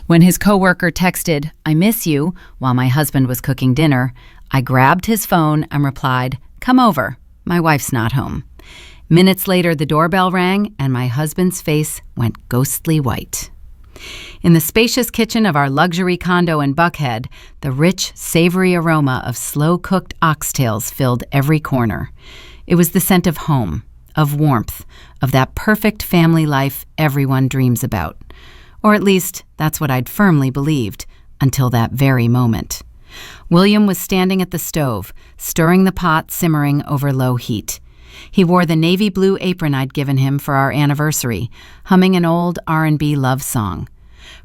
When his coworker texted, "I miss you," while my husband was cooking dinner, I grabbed his phone and replied, "Come over. My wife's not home." Minutes later, the doorbell rang and my husband's face went ghostly white. In the spacious kitchen of our luxury condo in Buckhead, the rich, savory aroma of slow-cooked oxtails filled every corner. It was the scent of home, of warmth, of that perfect family life everyone dreams about. Or at least, that's what I'd firmly believed, until that very moment. William was standing at the stove, stirring the pot simmering over low heat. He wore the navy blue apron I'd given him for our anniversary, humming an old R&B love song.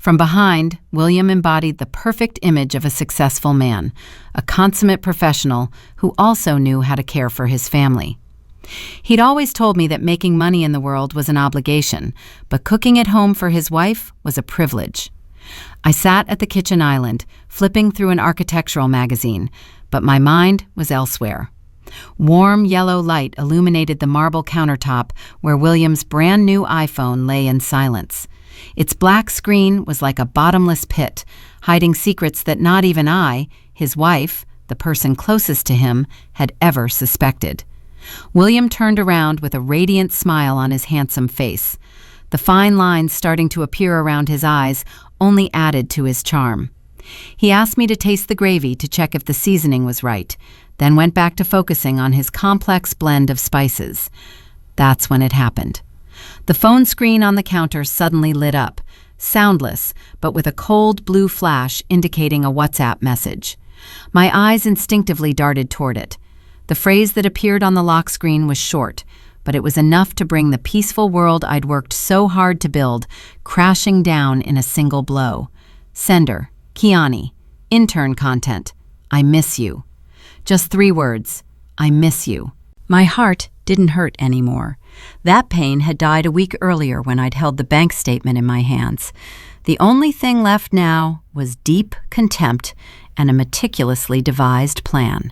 From behind, William embodied the perfect image of a successful man, a consummate professional who also knew how to care for his family. He'd always told me that making money in the world was an obligation, but cooking at home for his wife was a privilege. I sat at the kitchen island, flipping through an architectural magazine, but my mind was elsewhere. Warm yellow light illuminated the marble countertop where William's brand new iPhone lay in silence. Its black screen was like a bottomless pit, hiding secrets that not even I, his wife, the person closest to him, had ever suspected. William turned around with a radiant smile on his handsome face. The fine lines starting to appear around his eyes only added to his charm. He asked me to taste the gravy to check if the seasoning was right, then went back to focusing on his complex blend of spices. That's when it happened. The phone screen on the counter suddenly lit up, soundless, but with a cold blue flash indicating a WhatsApp message. My eyes instinctively darted toward it. The phrase that appeared on the lock screen was short, but it was enough to bring the peaceful world I'd worked so hard to build crashing down in a single blow. Sender, Kiani. Intern content. I miss you. Just 3 words. I miss you. My heart didn't hurt anymore. That pain had died a week earlier when I'd held the bank statement in my hands. The only thing left now was deep contempt and a meticulously devised plan.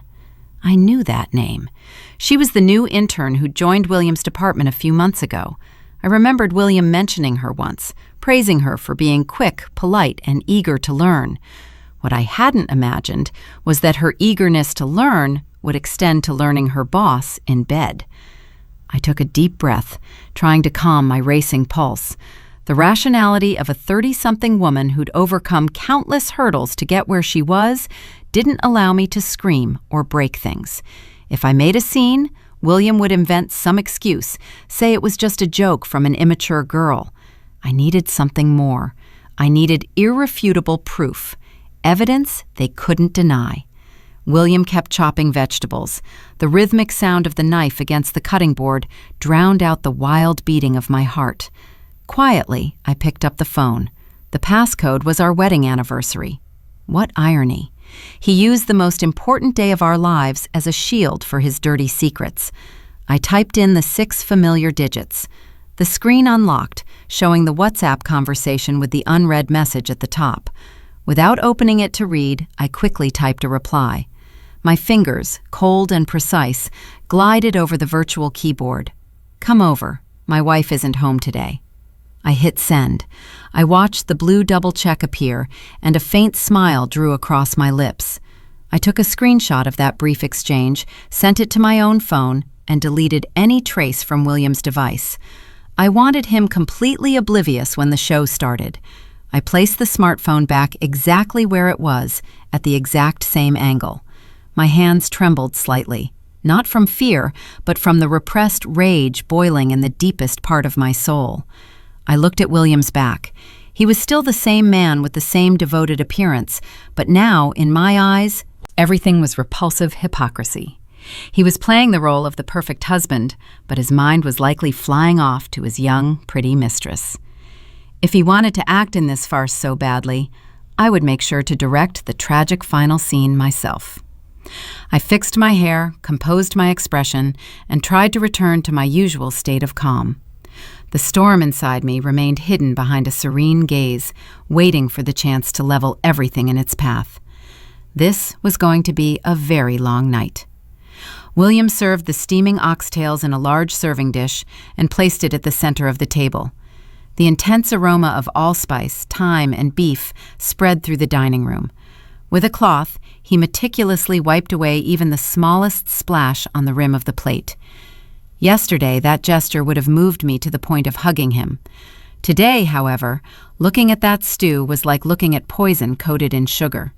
I knew that name. She was the new intern who joined William's department a few months ago. I remembered William mentioning her once, praising her for being quick, polite, and eager to learn. What I hadn't imagined was that her eagerness to learn would extend to learning her boss in bed. I took a deep breath, trying to calm my racing pulse. The rationality of a 30-something woman who'd overcome countless hurdles to get where she was didn't allow me to scream or break things. If I made a scene, William would invent some excuse, say it was just a joke from an immature girl. I needed something more. I needed irrefutable proof, evidence they couldn't deny. William kept chopping vegetables. The rhythmic sound of the knife against the cutting board drowned out the wild beating of my heart. Quietly, I picked up the phone. The passcode was our wedding anniversary. What irony. He used the most important day of our lives as a shield for his dirty secrets. I typed in the 6 familiar digits. The screen unlocked, showing the WhatsApp conversation with the unread message at the top. Without opening it to read, I quickly typed a reply. My fingers, cold and precise, glided over the virtual keyboard. Come over. My wife isn't home today. I hit send. I watched the blue double check appear, and a faint smile drew across my lips. I took a screenshot of that brief exchange, sent it to my own phone, and deleted any trace from William's device. I wanted him completely oblivious when the show started. I placed the smartphone back exactly where it was, at the exact same angle. My hands trembled slightly, not from fear, but from the repressed rage boiling in the deepest part of my soul. I looked at William's back. He was still the same man with the same devoted appearance, but now, in my eyes, everything was repulsive hypocrisy. He was playing the role of the perfect husband, but his mind was likely flying off to his young, pretty mistress. If he wanted to act in this farce so badly, I would make sure to direct the tragic final scene myself. I fixed my hair, composed my expression, and tried to return to my usual state of calm. The storm inside me remained hidden behind a serene gaze, waiting for the chance to level everything in its path. This was going to be a very long night. William served the steaming oxtails in a large serving dish and placed it at the center of the table. The intense aroma of allspice, thyme, and beef spread through the dining room. With a cloth, he meticulously wiped away even the smallest splash on the rim of the plate. Yesterday, that gesture would have moved me to the point of hugging him. Today, however, looking at that stew was like looking at poison coated in sugar.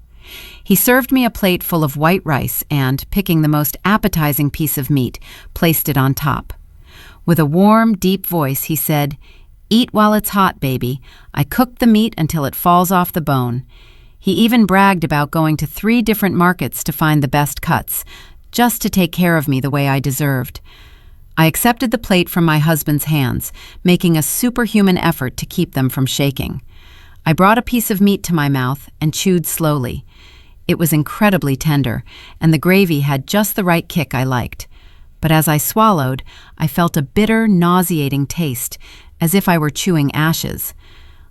He served me a plate full of white rice and, picking the most appetizing piece of meat, placed it on top. With a warm, deep voice, he said, "Eat while it's hot, baby. I cooked the meat until it falls off the bone." He even bragged about going to 3 different markets to find the best cuts, just to take care of me the way I deserved. I accepted the plate from my husband's hands, making a superhuman effort to keep them from shaking. I brought a piece of meat to my mouth and chewed slowly. It was incredibly tender, and the gravy had just the right kick I liked. But as I swallowed, I felt a bitter, nauseating taste, as if I were chewing ashes.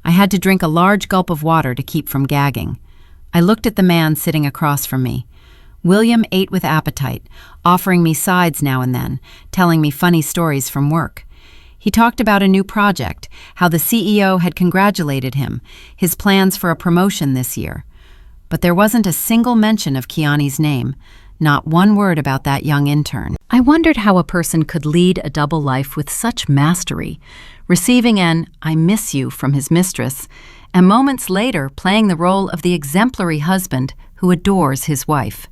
I had to drink a large gulp of water to keep from gagging. I looked at the man sitting across from me. William ate with appetite, offering me sides now and then, telling me funny stories from work. He talked about a new project, how the CEO had congratulated him, his plans for a promotion this year. But there wasn't a single mention of Kiani's name, not one word about that young intern. I wondered how a person could lead a double life with such mastery, receiving an "I miss you" from his mistress, and moments later playing the role of the exemplary husband who adores his wife.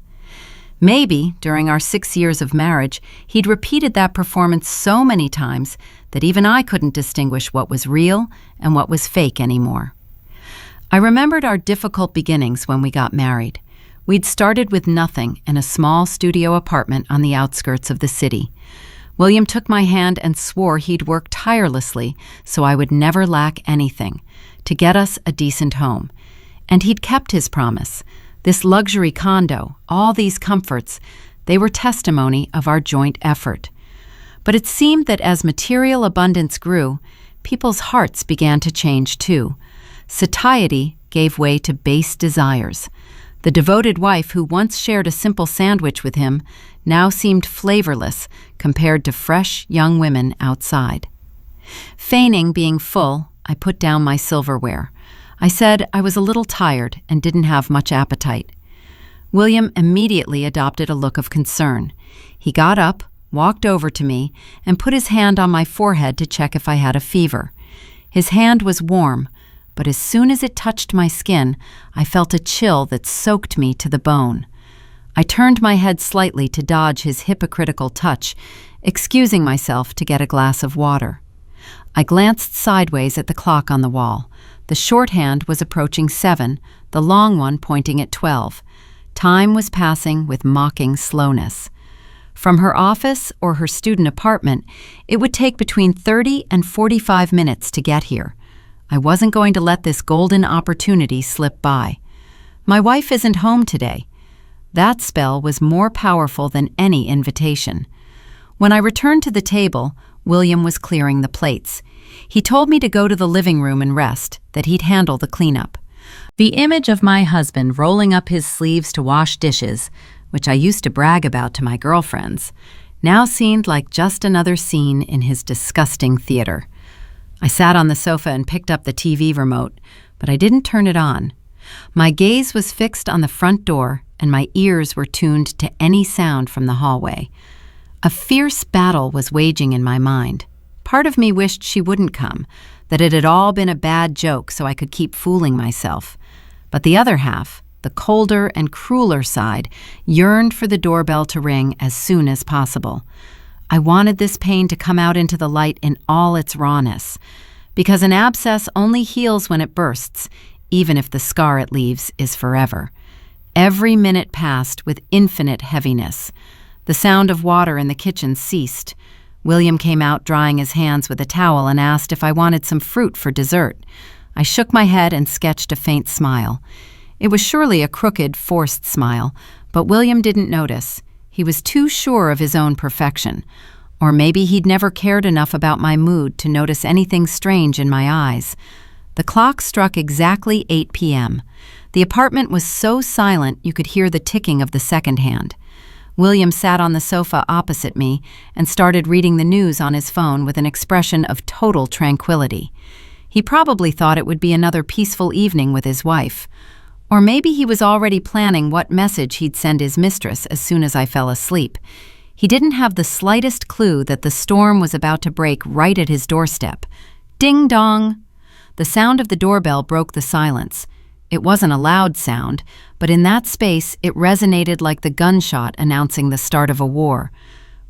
Maybe, during our 6 years of marriage, he'd repeated that performance so many times that even I couldn't distinguish what was real and what was fake anymore. I remembered our difficult beginnings when we got married. We'd started with nothing in a small studio apartment on the outskirts of the city. William took my hand and swore he'd work tirelessly so I would never lack anything, to get us a decent home. And he'd kept his promise. This luxury condo, all these comforts, they were testimony of our joint effort. But it seemed that as material abundance grew, people's hearts began to change too. Satiety gave way to base desires. The devoted wife who once shared a simple sandwich with him now seemed flavorless compared to fresh young women outside. Feigning being full, I put down my silverware. I said I was a little tired and didn't have much appetite. William immediately adopted a look of concern. He got up, walked over to me, and put his hand on my forehead to check if I had a fever. His hand was warm, but as soon as it touched my skin, I felt a chill that soaked me to the bone. I turned my head slightly to dodge his hypocritical touch, excusing myself to get a glass of water. I glanced sideways at the clock on the wall. The shorthand was approaching 7, the long one pointing at 12. Time was passing with mocking slowness. From her office or her student apartment, it would take between 30 and 45 minutes to get here. I wasn't going to let this golden opportunity slip by. My wife isn't home today. That spell was more powerful than any invitation. When I returned to the table, William was clearing the plates. He told me to go to the living room and rest, that he'd handle the cleanup. The image of my husband rolling up his sleeves to wash dishes, which I used to brag about to my girlfriends, now seemed like just another scene in his disgusting theater. I sat on the sofa and picked up the TV remote, but I didn't turn it on. My gaze was fixed on the front door, and my ears were tuned to any sound from the hallway. A fierce battle was waging in my mind. Part of me wished she wouldn't come, that it had all been a bad joke so I could keep fooling myself. But the other half, the colder and crueler side, yearned for the doorbell to ring as soon as possible. I wanted this pain to come out into the light in all its rawness, because an abscess only heals when it bursts, even if the scar it leaves is forever. Every minute passed with infinite heaviness. The sound of water in the kitchen ceased. William came out drying his hands with a towel and asked if I wanted some fruit for dessert. I shook my head and sketched a faint smile. It was surely a crooked, forced smile, but William didn't notice. He was too sure of his own perfection. Or maybe he'd never cared enough about my mood to notice anything strange in my eyes. The clock struck exactly 8 p.m. The apartment was so silent you could hear the ticking of the second hand. William sat on the sofa opposite me and started reading the news on his phone with an expression of total tranquility. He probably thought it would be another peaceful evening with his wife. Or maybe he was already planning what message he'd send his mistress as soon as I fell asleep. He didn't have the slightest clue that the storm was about to break right at his doorstep. Ding dong! The sound of the doorbell broke the silence. It wasn't a loud sound, but in that space it resonated like the gunshot announcing the start of a war.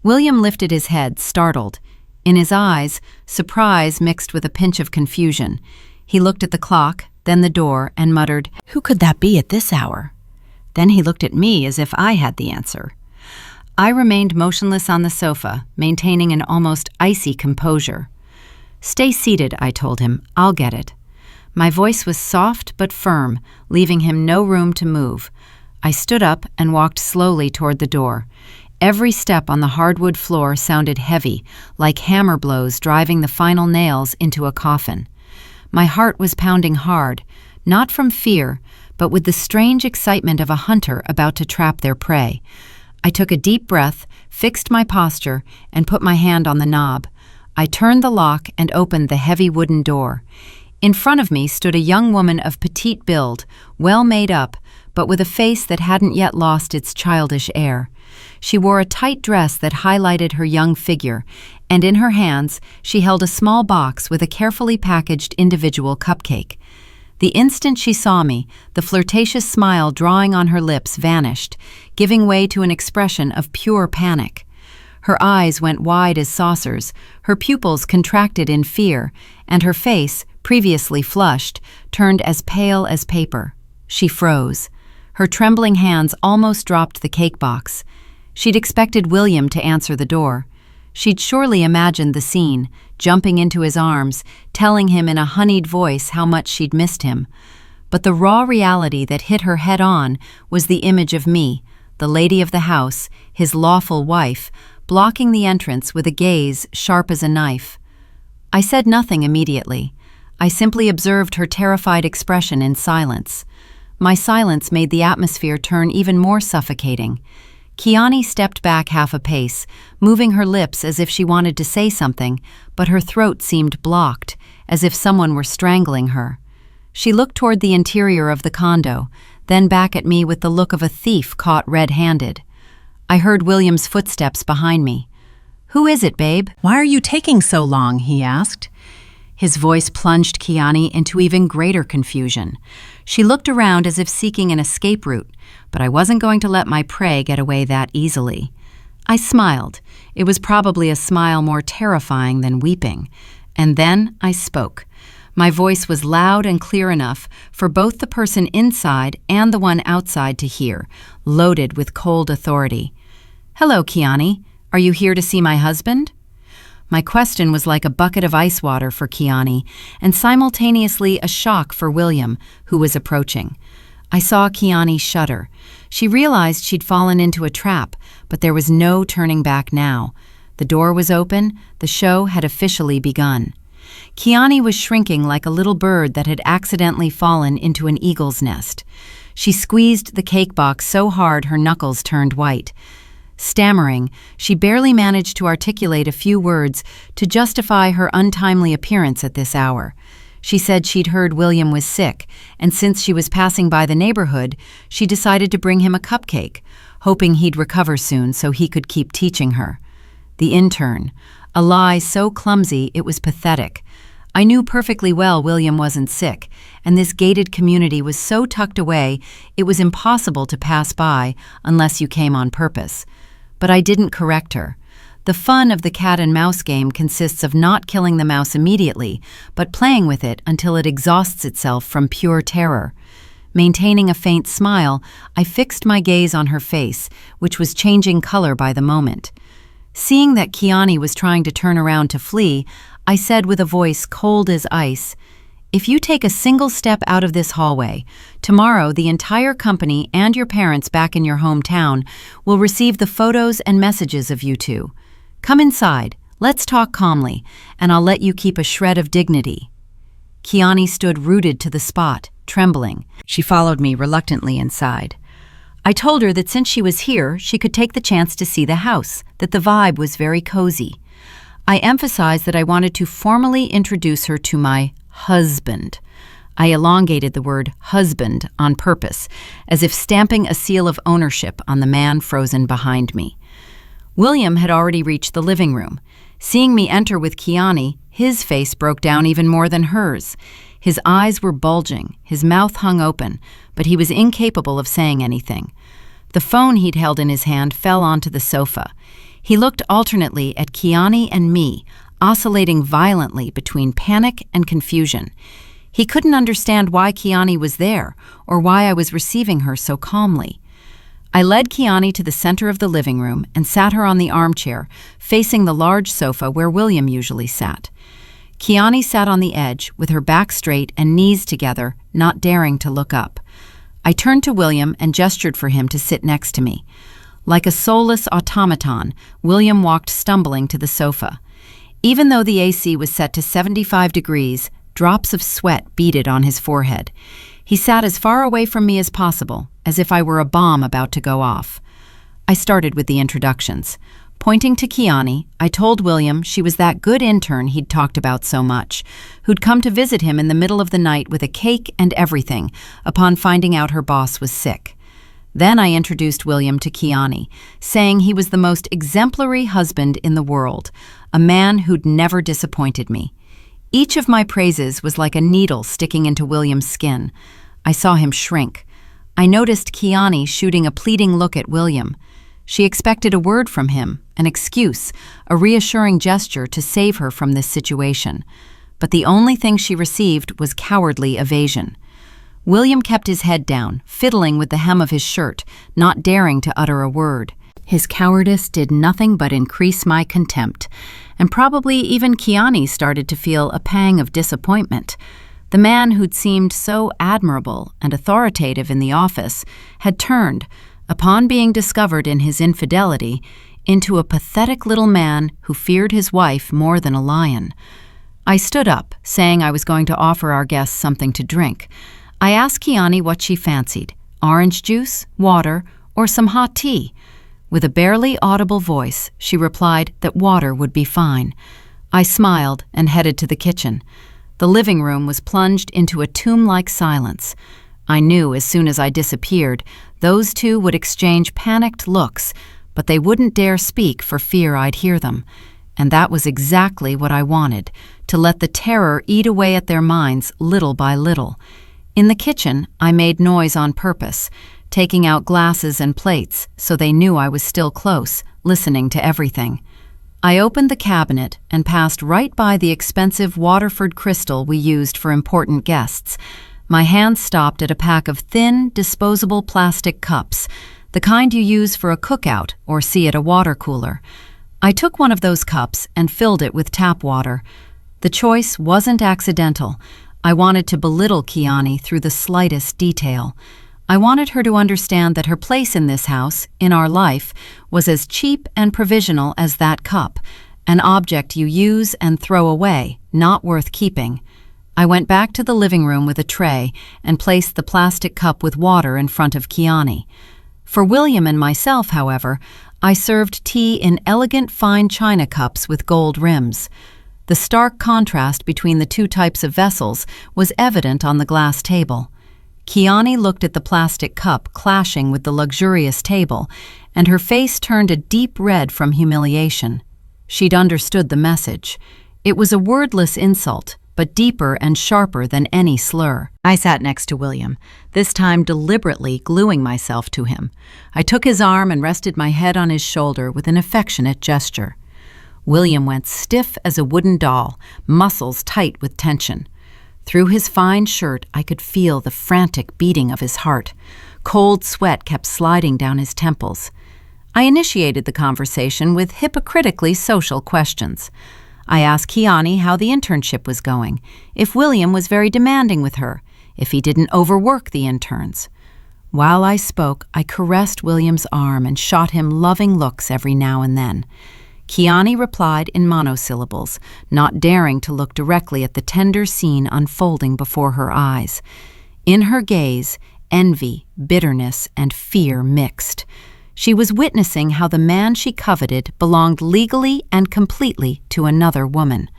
William lifted his head, startled. In his eyes, surprise mixed with a pinch of confusion. He looked at the clock, then the door, and muttered, "Who could that be at this hour?" Then he looked at me as if I had the answer. I remained motionless on the sofa, maintaining an almost icy composure. "Stay seated," I told him. "I'll get it." My voice was soft but firm, leaving him no room to move. I stood up and walked slowly toward the door. Every step on the hardwood floor sounded heavy, like hammer blows driving the final nails into a coffin. My heart was pounding hard, not from fear, but with the strange excitement of a hunter about to trap their prey. I took a deep breath, fixed my posture, and put my hand on the knob. I turned the lock and opened the heavy wooden door. In front of me stood a young woman of petite build, well made up, but with a face that hadn't yet lost its childish air. She wore a tight dress that highlighted her young figure, and in her hands she held a small box with a carefully packaged individual cupcake. The instant she saw me, the flirtatious smile drawing on her lips vanished, giving way to an expression of pure panic. Her eyes went wide as saucers, her pupils contracted in fear, and her face, previously flushed, turned as pale as paper. She froze. Her trembling hands almost dropped the cake box. She'd expected William to answer the door. She'd surely imagined the scene, jumping into his arms, telling him in a honeyed voice how much she'd missed him. But the raw reality that hit her head-on was the image of me, the lady of the house, his lawful wife, blocking the entrance with a gaze sharp as a knife. I said nothing immediately. I simply observed her terrified expression in silence. My silence made the atmosphere turn even more suffocating. Kiani stepped back half a pace, moving her lips as if she wanted to say something, but her throat seemed blocked, as if someone were strangling her. She looked toward the interior of the condo, then back at me with the look of a thief caught red-handed. I heard William's footsteps behind me. "Who is it, babe?" "Why are you taking so long?" he asked. His voice plunged Kiani into even greater confusion. She looked around as if seeking an escape route, but I wasn't going to let my prey get away that easily. I smiled. It was probably a smile more terrifying than weeping. And then I spoke. My voice was loud and clear enough for both the person inside and the one outside to hear, loaded with cold authority. "Hello, Kiani. Are you here to see my husband?" My question was like a bucket of ice water for Kiani, and simultaneously a shock for William, who was approaching. I saw Kiani shudder. She realized she'd fallen into a trap, but there was no turning back now. The door was open, the show had officially begun. Kiani was shrinking like a little bird that had accidentally fallen into an eagle's nest. She squeezed the cake box so hard her knuckles turned white. Stammering, she barely managed to articulate a few words to justify her untimely appearance at this hour. She said she'd heard William was sick, and since she was passing by the neighborhood, she decided to bring him a cupcake, hoping he'd recover soon so he could keep teaching her. The intern. A lie so clumsy it was pathetic. I knew perfectly well William wasn't sick, and this gated community was so tucked away it was impossible to pass by unless you came on purpose. But I didn't correct her. The fun of the cat and mouse game consists of not killing the mouse immediately, but playing with it until it exhausts itself from pure terror. Maintaining a faint smile, I fixed my gaze on her face, which was changing color by the moment. Seeing that Kiani was trying to turn around to flee, I said with a voice cold as ice, "If you take a single step out of this hallway, tomorrow the entire company and your parents back in your hometown will receive the photos and messages of you two. Come inside, let's talk calmly, and I'll let you keep a shred of dignity." Kiani stood rooted to the spot, trembling. She followed me reluctantly inside. I told her that since she was here, she could take the chance to see the house, that the vibe was very cozy. I emphasized that I wanted to formally introduce her to my husband. I elongated the word husband on purpose, as if stamping a seal of ownership on the man frozen behind me. William had already reached the living room. Seeing me enter with Kiani, his face broke down even more than hers. His eyes were bulging, his mouth hung open, but he was incapable of saying anything. The phone he'd held in his hand fell onto the sofa. He looked alternately at Kiani and me, oscillating violently between panic and confusion. He couldn't understand why Kiani was there, or why I was receiving her so calmly. I led Kiani to the center of the living room and sat her on the armchair, facing the large sofa where William usually sat. Kiani sat on the edge, with her back straight and knees together, not daring to look up. I turned to William and gestured for him to sit next to me. Like a soulless automaton, William walked stumbling to the sofa. Even though the AC was set to 75 degrees, drops of sweat beaded on his forehead. He sat as far away from me as possible, as if I were a bomb about to go off. I started with the introductions. Pointing to Kiani, I told William she was that good intern he'd talked about so much, who'd come to visit him in the middle of the night with a cake and everything upon finding out her boss was sick. Then I introduced William to Kiani, saying he was the most exemplary husband in the world, a man who'd never disappointed me. Each of my praises was like a needle sticking into William's skin. I saw him shrink. I noticed Kiani shooting a pleading look at William. She expected a word from him, an excuse, a reassuring gesture to save her from this situation. But the only thing she received was cowardly evasion. William kept his head down, fiddling with the hem of his shirt, not daring to utter a word. His cowardice did nothing but increase my contempt, and probably even Kiani started to feel a pang of disappointment. The man who'd seemed so admirable and authoritative in the office had turned, upon being discovered in his infidelity, into a pathetic little man who feared his wife more than a lion. I stood up, saying I was going to offer our guests something to drink. I asked Kiani what she fancied, orange juice, water, or some hot tea. With a barely audible voice, she replied that water would be fine. I smiled and headed to the kitchen. The living room was plunged into a tomb-like silence. I knew as soon as I disappeared, those two would exchange panicked looks, but they wouldn't dare speak for fear I'd hear them. And that was exactly what I wanted, to let the terror eat away at their minds little by little. In the kitchen, I made noise on purpose, taking out glasses and plates so they knew I was still close, listening to everything. I opened the cabinet and passed right by the expensive Waterford crystal we used for important guests. My hand stopped at a pack of thin, disposable plastic cups, the kind you use for a cookout or see at a water cooler. I took one of those cups and filled it with tap water. The choice wasn't accidental. I wanted to belittle Kiani through the slightest detail. I wanted her to understand that her place in this house, in our life, was as cheap and provisional as that cup, an object you use and throw away, not worth keeping. I went back to the living room with a tray and placed the plastic cup with water in front of Kiani. For William and myself, however, I served tea in elegant fine china cups with gold rims. The stark contrast between the two types of vessels was evident on the glass table. Kiani looked at the plastic cup clashing with the luxurious table, and her face turned a deep red from humiliation. She'd understood the message. It was a wordless insult, but deeper and sharper than any slur. I sat next to William, this time deliberately gluing myself to him. I took his arm and rested my head on his shoulder with an affectionate gesture. William went stiff as a wooden doll, muscles tight with tension. Through his fine shirt, I could feel the frantic beating of his heart. Cold sweat kept sliding down his temples. I initiated the conversation with hypocritically social questions. I asked Kiani how the internship was going, if William was very demanding with her, if he didn't overwork the interns. While I spoke, I caressed William's arm and shot him loving looks every now and then. Kiani replied in monosyllables, not daring to look directly at the tender scene unfolding before her eyes. In her gaze, envy, bitterness, and fear mixed. She was witnessing how the man she coveted belonged legally and completely to another woman.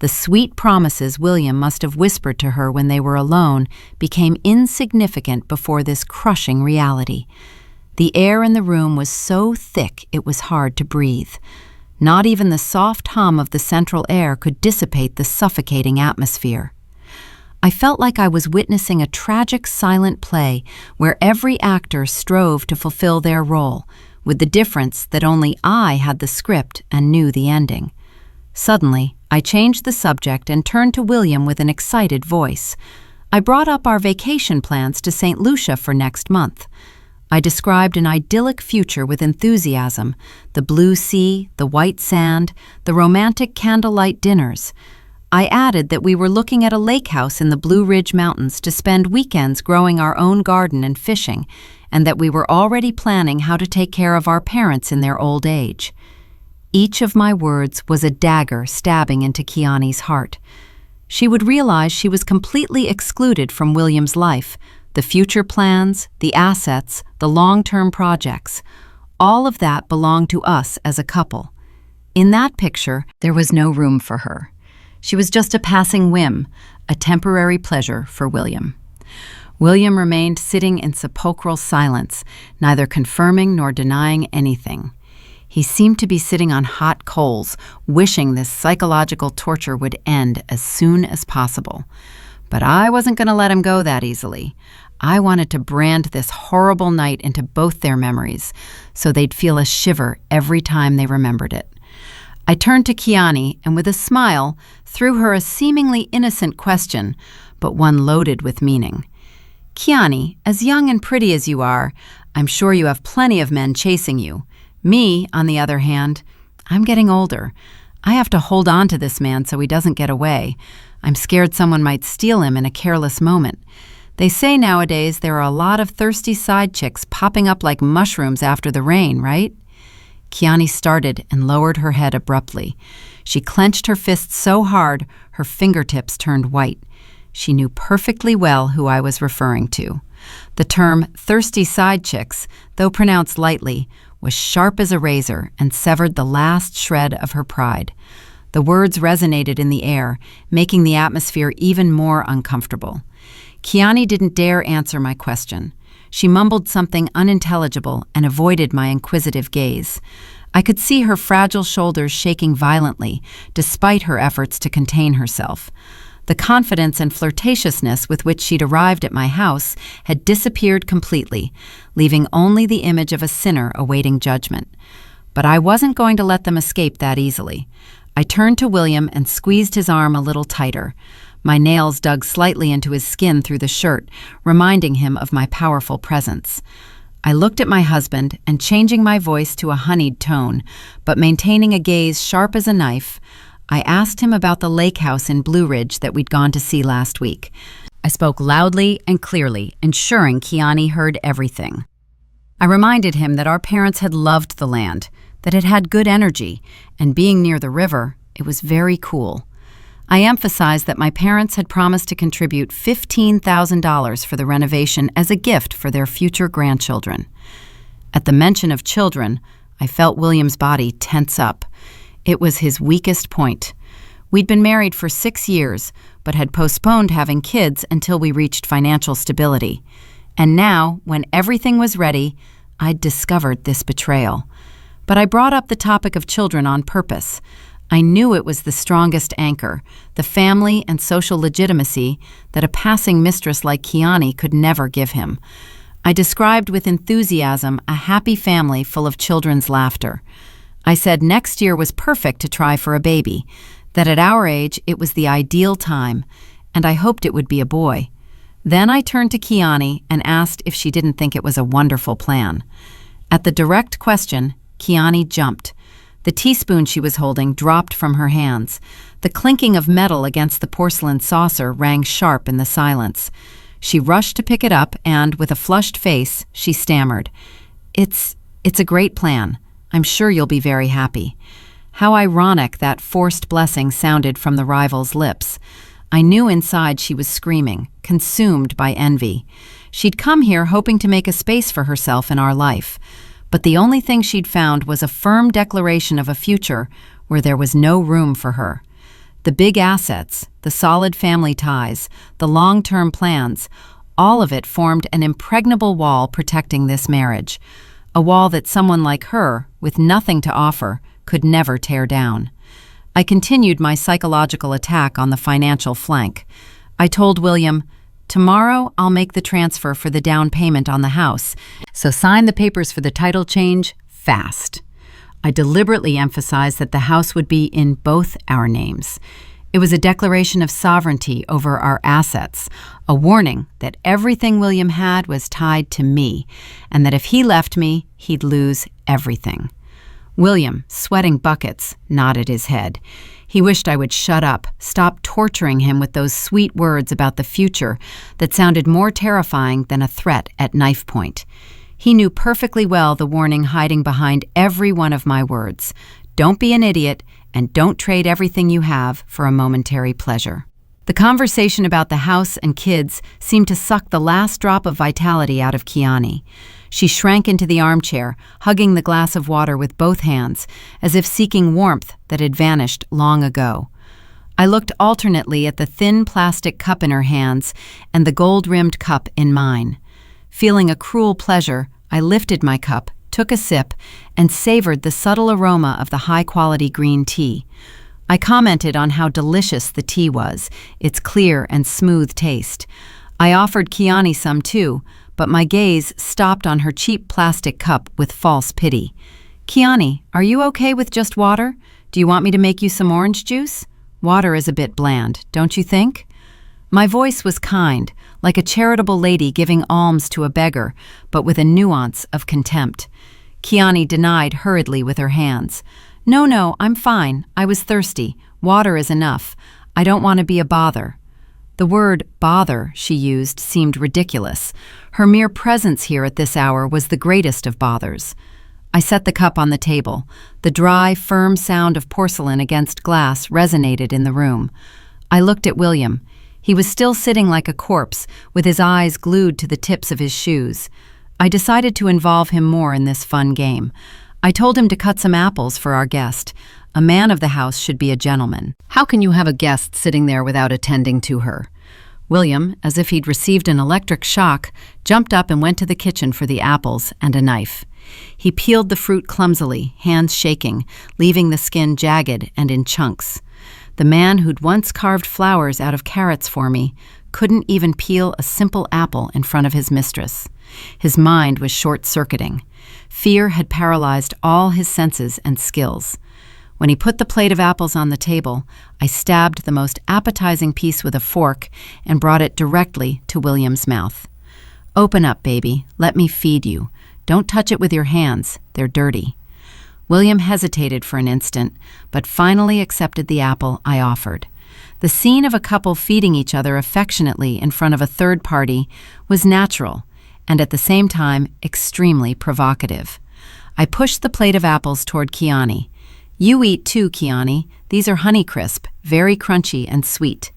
The sweet promises William must have whispered to her when they were alone became insignificant before this crushing reality. The air in the room was so thick it was hard to breathe. Not even the soft hum of the central air could dissipate the suffocating atmosphere. I felt like I was witnessing a tragic silent play where every actor strove to fulfill their role, with the difference that only I had the script and knew the ending. Suddenly, I changed the subject and turned to William with an excited voice. I brought up our vacation plans to St. Lucia for next month. I described an idyllic future with enthusiasm: the blue sea, the white sand, the romantic candlelight dinners. I added that we were looking at a lake house in the Blue Ridge Mountains to spend weekends growing our own garden and fishing, and that we were already planning how to take care of our parents in their old age. Each of my words was a dagger stabbing into Kiani's heart. She would realize she was completely excluded from William's life, the future plans, the assets, the long-term projects. All of that belonged to us as a couple. In that picture, there was no room for her. She was just a passing whim, a temporary pleasure for William. William remained sitting in sepulchral silence, neither confirming nor denying anything. He seemed to be sitting on hot coals, wishing this psychological torture would end as soon as possible. But I wasn't going to let him go that easily. I wanted to brand this horrible night into both their memories, so they'd feel a shiver every time they remembered it. I turned to Kiani and with a smile threw her a seemingly innocent question, but one loaded with meaning. Kiani, as young and pretty as you are, I'm sure you have plenty of men chasing you. Me, on the other hand, I'm getting older. I have to hold on to this man so he doesn't get away. I'm scared someone might steal him in a careless moment. They say nowadays there are a lot of thirsty side chicks popping up like mushrooms after the rain, right? Kiani started and lowered her head abruptly. She clenched her fists so hard, her fingertips turned white. She knew perfectly well who I was referring to. The term thirsty side chicks, though pronounced lightly, was sharp as a razor and severed the last shred of her pride. The words resonated in the air, making the atmosphere even more uncomfortable. Kiani didn't dare answer my question. She mumbled something unintelligible and avoided my inquisitive gaze. I could see her fragile shoulders shaking violently, despite her efforts to contain herself. The confidence and flirtatiousness with which she'd arrived at my house had disappeared completely, leaving only the image of a sinner awaiting judgment. But I wasn't going to let them escape that easily. I turned to William and squeezed his arm a little tighter. My nails dug slightly into his skin through the shirt, reminding him of my powerful presence. I looked at my husband and, changing my voice to a honeyed tone, but maintaining a gaze sharp as a knife, I asked him about the lake house in Blue Ridge that we'd gone to see last week. I spoke loudly and clearly, ensuring Kiani heard everything. I reminded him that our parents had loved the land, that it had good energy, and being near the river, it was very cool. I emphasized that my parents had promised to contribute $15,000 for the renovation as a gift for their future grandchildren. At the mention of children, I felt William's body tense up. It was his weakest point. We'd been married for 6 years, but had postponed having kids until we reached financial stability. And now, when everything was ready, I'd discovered this betrayal. But I brought up the topic of children on purpose. I knew it was the strongest anchor, the family and social legitimacy that a passing mistress like Kiani could never give him. I described with enthusiasm a happy family full of children's laughter. I said next year was perfect to try for a baby, that at our age it was the ideal time, and I hoped it would be a boy. Then I turned to Kiani and asked if she didn't think it was a wonderful plan. At the direct question, Kiani jumped. The teaspoon she was holding dropped from her hands. The clinking of metal against the porcelain saucer rang sharp in the silence. She rushed to pick it up and, with a flushed face, she stammered, It's a great plan. I'm sure you'll be very happy." How ironic that forced blessing sounded from the rival's lips. I knew inside she was screaming, consumed by envy. She'd come here hoping to make a space for herself in our life. But the only thing she'd found was a firm declaration of a future where there was no room for her. The big assets, the solid family ties, the long-term plans, all of it formed an impregnable wall protecting this marriage, a wall that someone like her, with nothing to offer, could never tear down. I continued my psychological attack on the financial flank. I told William, "Tomorrow I'll make the transfer for the down payment on the house, so sign the papers for the title change fast." I deliberately emphasized that the house would be in both our names. It was a declaration of sovereignty over our assets, a warning that everything William had was tied to me, and that if he left me, he'd lose everything. William, sweating buckets, nodded his head. He wished I would shut up, stop torturing him with those sweet words about the future that sounded more terrifying than a threat at knife point. He knew perfectly well the warning hiding behind every one of my words. Don't be an idiot, and don't trade everything you have for a momentary pleasure. The conversation about the house and kids seemed to suck the last drop of vitality out of Kiani. She shrank into the armchair, hugging the glass of water with both hands, as if seeking warmth that had vanished long ago. I looked alternately at the thin plastic cup in her hands and the gold-rimmed cup in mine. Feeling a cruel pleasure, I lifted my cup, took a sip, and savored the subtle aroma of the high-quality green tea. I commented on how delicious the tea was, its clear and smooth taste. I offered Kiani some too, but my gaze stopped on her cheap plastic cup with false pity. "Kiani, are you okay with just water? Do you want me to make you some orange juice? Water is a bit bland, don't you think?" My voice was kind, like a charitable lady giving alms to a beggar, but with a nuance of contempt. Kiani denied hurriedly with her hands. No, I'm fine. I was thirsty. Water is enough. I don't want to be a bother." The word bother she used seemed ridiculous. Her mere presence here at this hour was the greatest of bothers. I set the cup on the table. The dry, firm sound of porcelain against glass resonated in the room. I looked at William. He was still sitting like a corpse, with his eyes glued to the tips of his shoes. I decided to involve him more in this fun game. I told him to cut some apples for our guest. A man of the house should be a gentleman. How can you have a guest sitting there without attending to her? William, as if he'd received an electric shock, jumped up and went to the kitchen for the apples and a knife. He peeled the fruit clumsily, hands shaking, leaving the skin jagged and in chunks. The man who'd once carved flowers out of carrots for me couldn't even peel a simple apple in front of his mistress. His mind was short-circuiting. Fear had paralyzed all his senses and skills. When he put the plate of apples on the table, I stabbed the most appetizing piece with a fork and brought it directly to William's mouth. "Open up, baby. Let me feed you. Don't touch it with your hands. They're dirty." William hesitated for an instant, but finally accepted the apple I offered. The scene of a couple feeding each other affectionately in front of a third party was natural, and at the same time extremely provocative. I pushed the plate of apples toward Kiani. "You eat too, Kiani. These are Honeycrisp, very crunchy and sweet."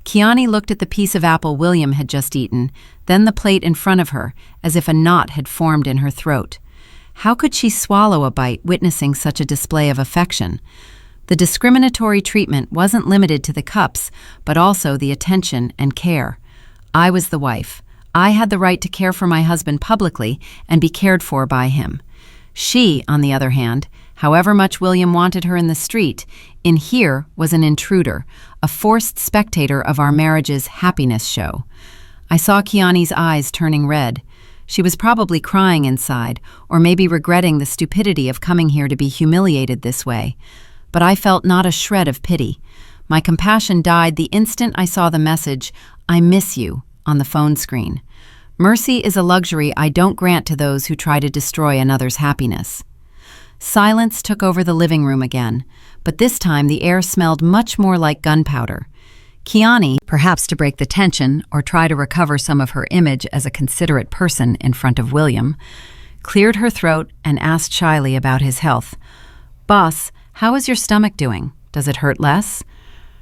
Kiani looked at the piece of apple William had just eaten, then the plate in front of her, as if a knot had formed in her throat. How could she swallow a bite witnessing such a display of affection? The discriminatory treatment wasn't limited to the cups, but also the attention and care. I was the wife. I had the right to care for my husband publicly and be cared for by him. She, on the other hand, however much William wanted her in the street, in here was an intruder, a forced spectator of our marriage's happiness show. I saw Kiani's eyes turning red. She was probably crying inside, or maybe regretting the stupidity of coming here to be humiliated this way. But I felt not a shred of pity. My compassion died the instant I saw the message, "I miss you," on the phone screen. Mercy is a luxury I don't grant to those who try to destroy another's happiness. Silence took over the living room again, but this time the air smelled much more like gunpowder. Kiani, perhaps to break the tension or try to recover some of her image as a considerate person in front of William, cleared her throat and asked shyly about his health. "Boss, how is your stomach doing? Does it hurt less?"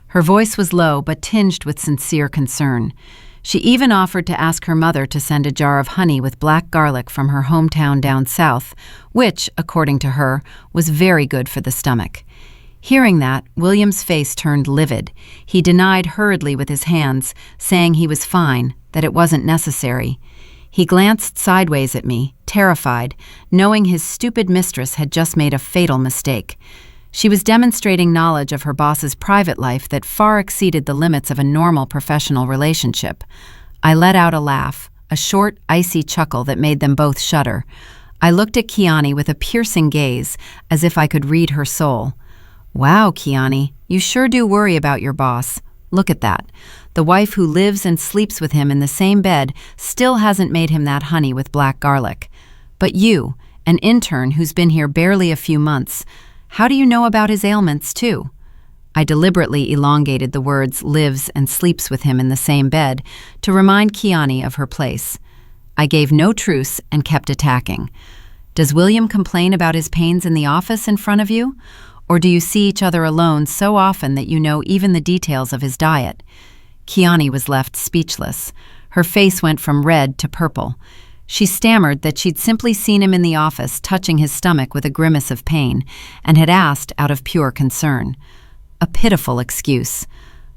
Her voice was low but tinged with sincere concern. She even offered to ask her mother to send a jar of honey with black garlic from her hometown down south, which, according to her, was very good for the stomach. Hearing that, William's face turned livid. He denied hurriedly with his hands, saying he was fine, that it wasn't necessary. He glanced sideways at me, terrified, knowing his stupid mistress had just made a fatal mistake. She was demonstrating knowledge of her boss's private life that far exceeded the limits of a normal professional relationship. I let out a laugh, a short, icy chuckle that made them both shudder. I looked at Kiani with a piercing gaze, as if I could read her soul. Wow, Kiani, you sure do worry about your boss. Look at that. The wife who lives and sleeps with him in the same bed still hasn't made him that honey with black garlic. But you, an intern who's been here barely a few months, how do you know about his ailments, too? I deliberately elongated the words lives and sleeps with him in the same bed to remind Kiani of her place. I gave no truce and kept attacking. Does William complain about his pains in the office in front of you? Or do you see each other alone so often that you know even the details of his diet? Kiani was left speechless. Her face went from red to purple. She stammered that she'd simply seen him in the office touching his stomach with a grimace of pain and had asked out of pure concern. A pitiful excuse.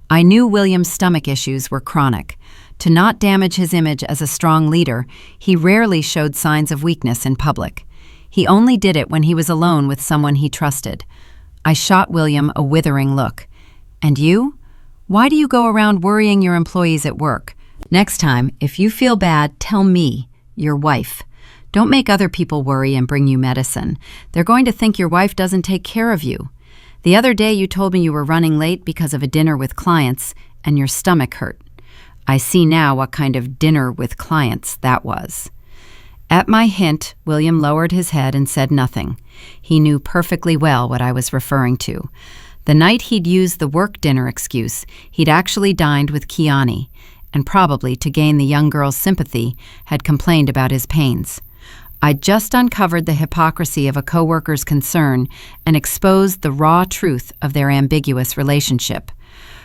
I knew William's stomach issues were chronic. To not damage his image as a strong leader, he rarely showed signs of weakness in public. He only did it when he was alone with someone he trusted. I shot William a withering look. And you? Why do you go around worrying your employees at work? Next time, if you feel bad, tell me, your wife. Don't make other people worry and bring you medicine. They're going to think your wife doesn't take care of you. The other day you told me you were running late because of a dinner with clients and your stomach hurt. I see now what kind of dinner with clients that was. At my hint, William lowered his head and said nothing. He knew perfectly well what I was referring to. The night he'd used the work dinner excuse, he'd actually dined with Kiani, and probably to gain the young girl's sympathy, had complained about his pains. I'd just uncovered the hypocrisy of a coworker's concern and exposed the raw truth of their ambiguous relationship.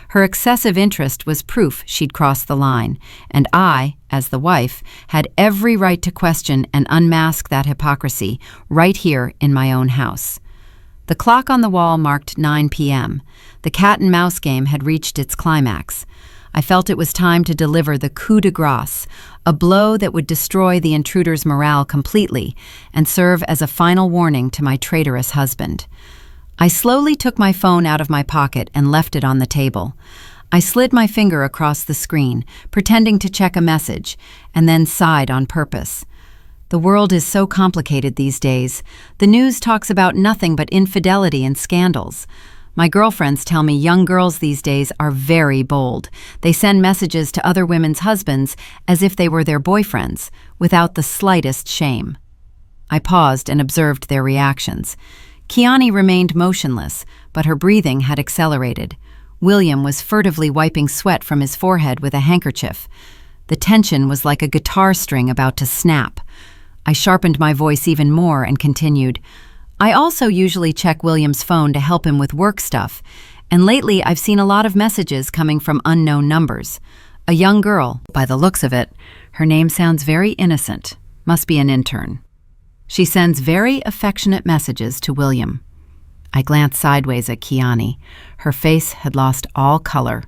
Her excessive interest was proof she'd crossed the line, and I, as the wife, had every right to question and unmask that hypocrisy right here in my own house. The clock on the wall marked 9 p.m. The cat-and-mouse game had reached its climax. I felt it was time to deliver the coup de grace, a blow that would destroy the intruder's morale completely and serve as a final warning to my traitorous husband. I slowly took my phone out of my pocket and left it on the table. I slid my finger across the screen, pretending to check a message, and then sighed on purpose. The world is so complicated these days. The news talks about nothing but infidelity and scandals. My girlfriends tell me young girls these days are very bold. They send messages to other women's husbands as if they were their boyfriends, without the slightest shame. I paused and observed their reactions. Kiani remained motionless, but her breathing had accelerated. William was furtively wiping sweat from his forehead with a handkerchief. The tension was like a guitar string about to snap. I sharpened my voice even more and continued, I also usually check William's phone to help him with work stuff, and lately I've seen a lot of messages coming from unknown numbers. A young girl, by the looks of it, her name sounds very innocent, must be an intern. She sends very affectionate messages to William. I glanced sideways at Kiani. Her face had lost all color.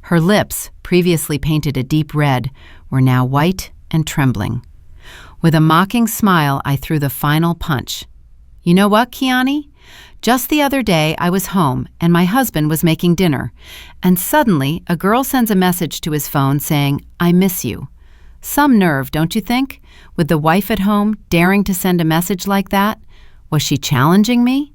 Her lips, previously painted a deep red, were now white and trembling. With a mocking smile, I threw the final punch. You know what, Kiani? Just the other day, I was home and my husband was making dinner, and suddenly a girl sends a message to his phone saying, I miss you. Some nerve, don't you think? With the wife at home, daring to send a message like that? Was she challenging me?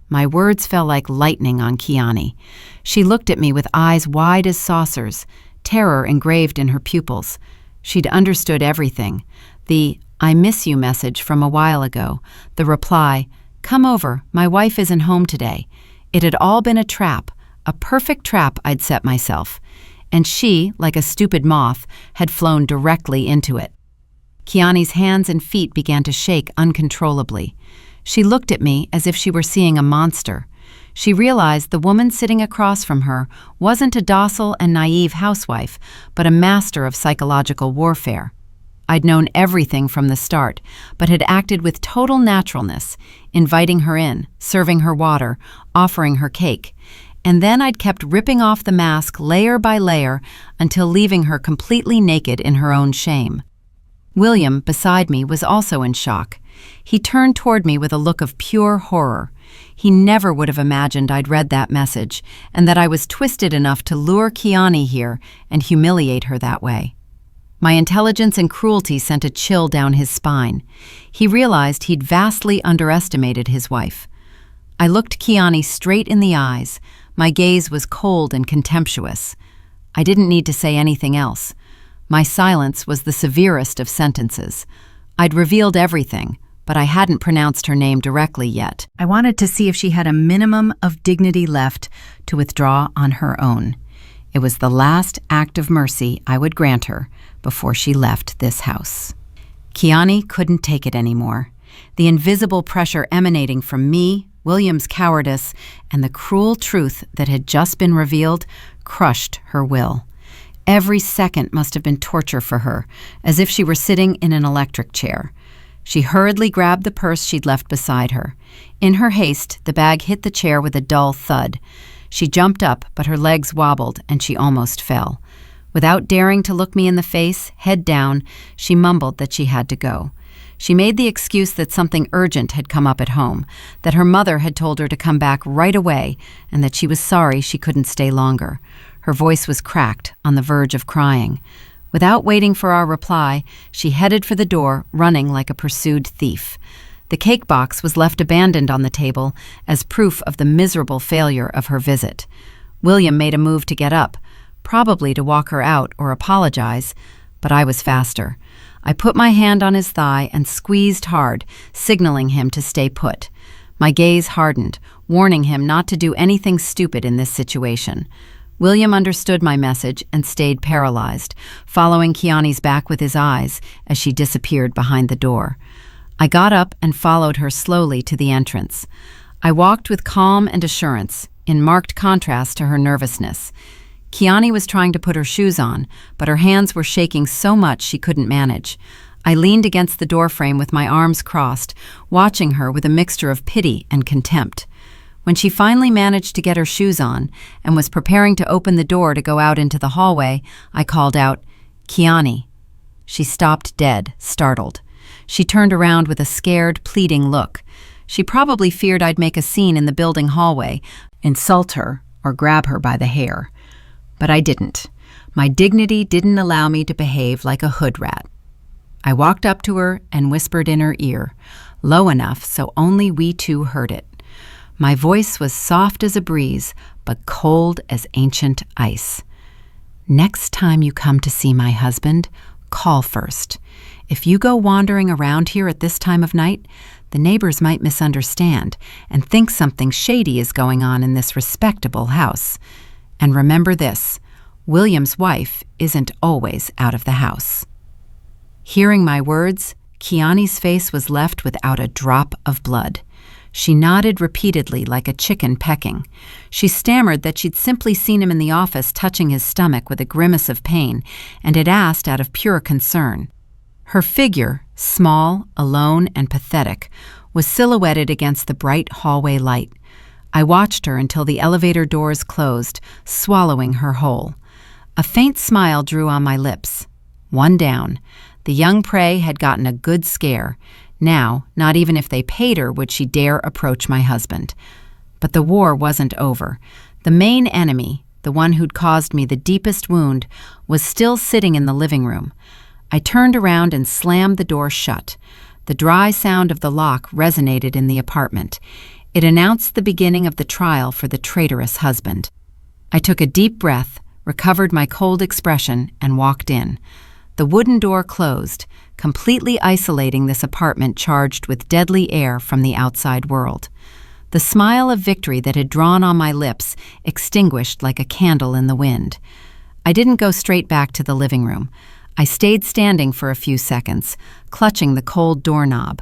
My words fell like lightning on Kiani. She looked at me with eyes wide as saucers, terror engraved in her pupils. She'd understood everything. The I miss you message from a while ago, the reply, come over, my wife isn't home today. It had all been a trap, a perfect trap I'd set myself. And she, like a stupid moth, had flown directly into it. Kiani's hands and feet began to shake uncontrollably. She looked at me as if she were seeing a monster. She realized the woman sitting across from her wasn't a docile and naive housewife, but a master of psychological warfare. I'd known everything from the start, but had acted with total naturalness, inviting her in, serving her water, offering her cake. And then I'd kept ripping off the mask layer by layer until leaving her completely naked in her own shame. William, beside me, was also in shock. He turned toward me with a look of pure horror. He never would have imagined I'd read that message, and that I was twisted enough to lure Kiani here and humiliate her that way. My intelligence and cruelty sent a chill down his spine. He realized he'd vastly underestimated his wife. I looked Kiani straight in the eyes. My gaze was cold and contemptuous. I didn't need to say anything else. My silence was the severest of sentences. I'd revealed everything, but I hadn't pronounced her name directly yet. I wanted to see if she had a minimum of dignity left to withdraw on her own. It was the last act of mercy I would grant her before she left this house. Kiani couldn't take it anymore. The invisible pressure emanating from me, William's cowardice, and the cruel truth that had just been revealed crushed her will. Every second must have been torture for her, as if she were sitting in an electric chair. She hurriedly grabbed the purse she'd left beside her. In her haste, the bag hit the chair with a dull thud. She jumped up, but her legs wobbled and she almost fell. Without daring to look me in the face, head down, she mumbled that she had to go. She made the excuse that something urgent had come up at home, that her mother had told her to come back right away, and that she was sorry she couldn't stay longer. Her voice was cracked, on the verge of crying. Without waiting for our reply, she headed for the door, running like a pursued thief. The cake box was left abandoned on the table as proof of the miserable failure of her visit. William made a move to get up, probably to walk her out or apologize, but I was faster. I put my hand on his thigh and squeezed hard, signaling him to stay put. My gaze hardened, warning him not to do anything stupid in this situation. William understood my message and stayed paralyzed, following Kiani's back with his eyes as she disappeared behind the door. I got up and followed her slowly to the entrance. I walked with calm and assurance, in marked contrast to her nervousness. Kiani was trying to put her shoes on, but her hands were shaking so much she couldn't manage. I leaned against the doorframe with my arms crossed, watching her with a mixture of pity and contempt. When she finally managed to get her shoes on and was preparing to open the door to go out into the hallway, I called out, "Kiani." She stopped dead, startled. She turned around with a scared, pleading look. She probably feared I'd make a scene in the building hallway, insult her, or grab her by the hair. But I didn't. My dignity didn't allow me to behave like a hood rat. I walked up to her and whispered in her ear, low enough so only we two heard it. My voice was soft as a breeze, but cold as ancient ice. "Next time you come to see my husband, call first. If you go wandering around here at this time of night, the neighbors might misunderstand and think something shady is going on in this respectable house. And remember this, William's wife isn't always out of the house." Hearing my words, Kiani's face was left without a drop of blood. She nodded repeatedly like a chicken pecking. She stammered that she'd simply seen him in the office touching his stomach with a grimace of pain and had asked out of pure concern. Her figure, small, alone, and pathetic, was silhouetted against the bright hallway light. I watched her until the elevator doors closed, swallowing her whole. A faint smile drew on my lips. One down. The young prey had gotten a good scare. Now, not even if they paid her would she dare approach my husband. But the war wasn't over. The main enemy, the one who'd caused me the deepest wound, was still sitting in the living room. I turned around and slammed the door shut. The dry sound of the lock resonated in the apartment. It announced the beginning of the trial for the traitorous husband. I took a deep breath, recovered my cold expression, and walked in. The wooden door closed, completely isolating this apartment charged with deadly air from the outside world. The smile of victory that had drawn on my lips extinguished like a candle in the wind. I didn't go straight back to the living room. I stayed standing for a few seconds, clutching the cold doorknob.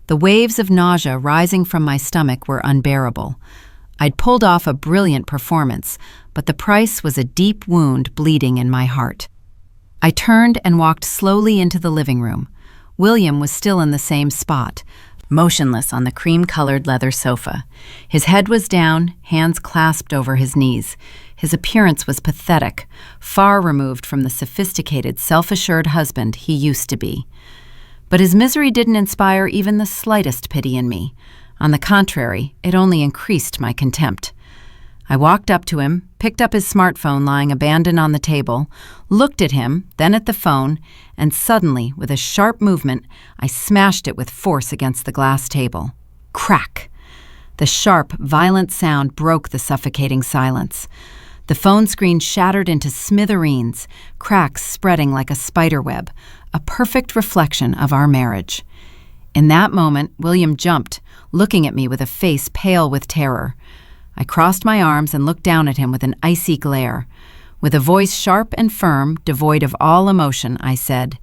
The waves of nausea rising from my stomach were unbearable. I'd pulled off a brilliant performance, but the price was a deep wound bleeding in my heart. I turned and walked slowly into the living room. William was still in the same spot, motionless on the cream-colored leather sofa. His head was down, hands clasped over his knees. His appearance was pathetic, far removed from the sophisticated, self-assured husband he used to be. But his misery didn't inspire even the slightest pity in me. On the contrary, it only increased my contempt. I walked up to him, picked up his smartphone lying abandoned on the table, looked at him, then at the phone, and suddenly, with a sharp movement, I smashed it with force against the glass table. Crack! The sharp, violent sound broke the suffocating silence. The phone screen shattered into smithereens, cracks spreading like a spiderweb, a perfect reflection of our marriage. In that moment, William jumped, looking at me with a face pale with terror. I crossed my arms and looked down at him with an icy glare. With a voice sharp and firm, devoid of all emotion, I said,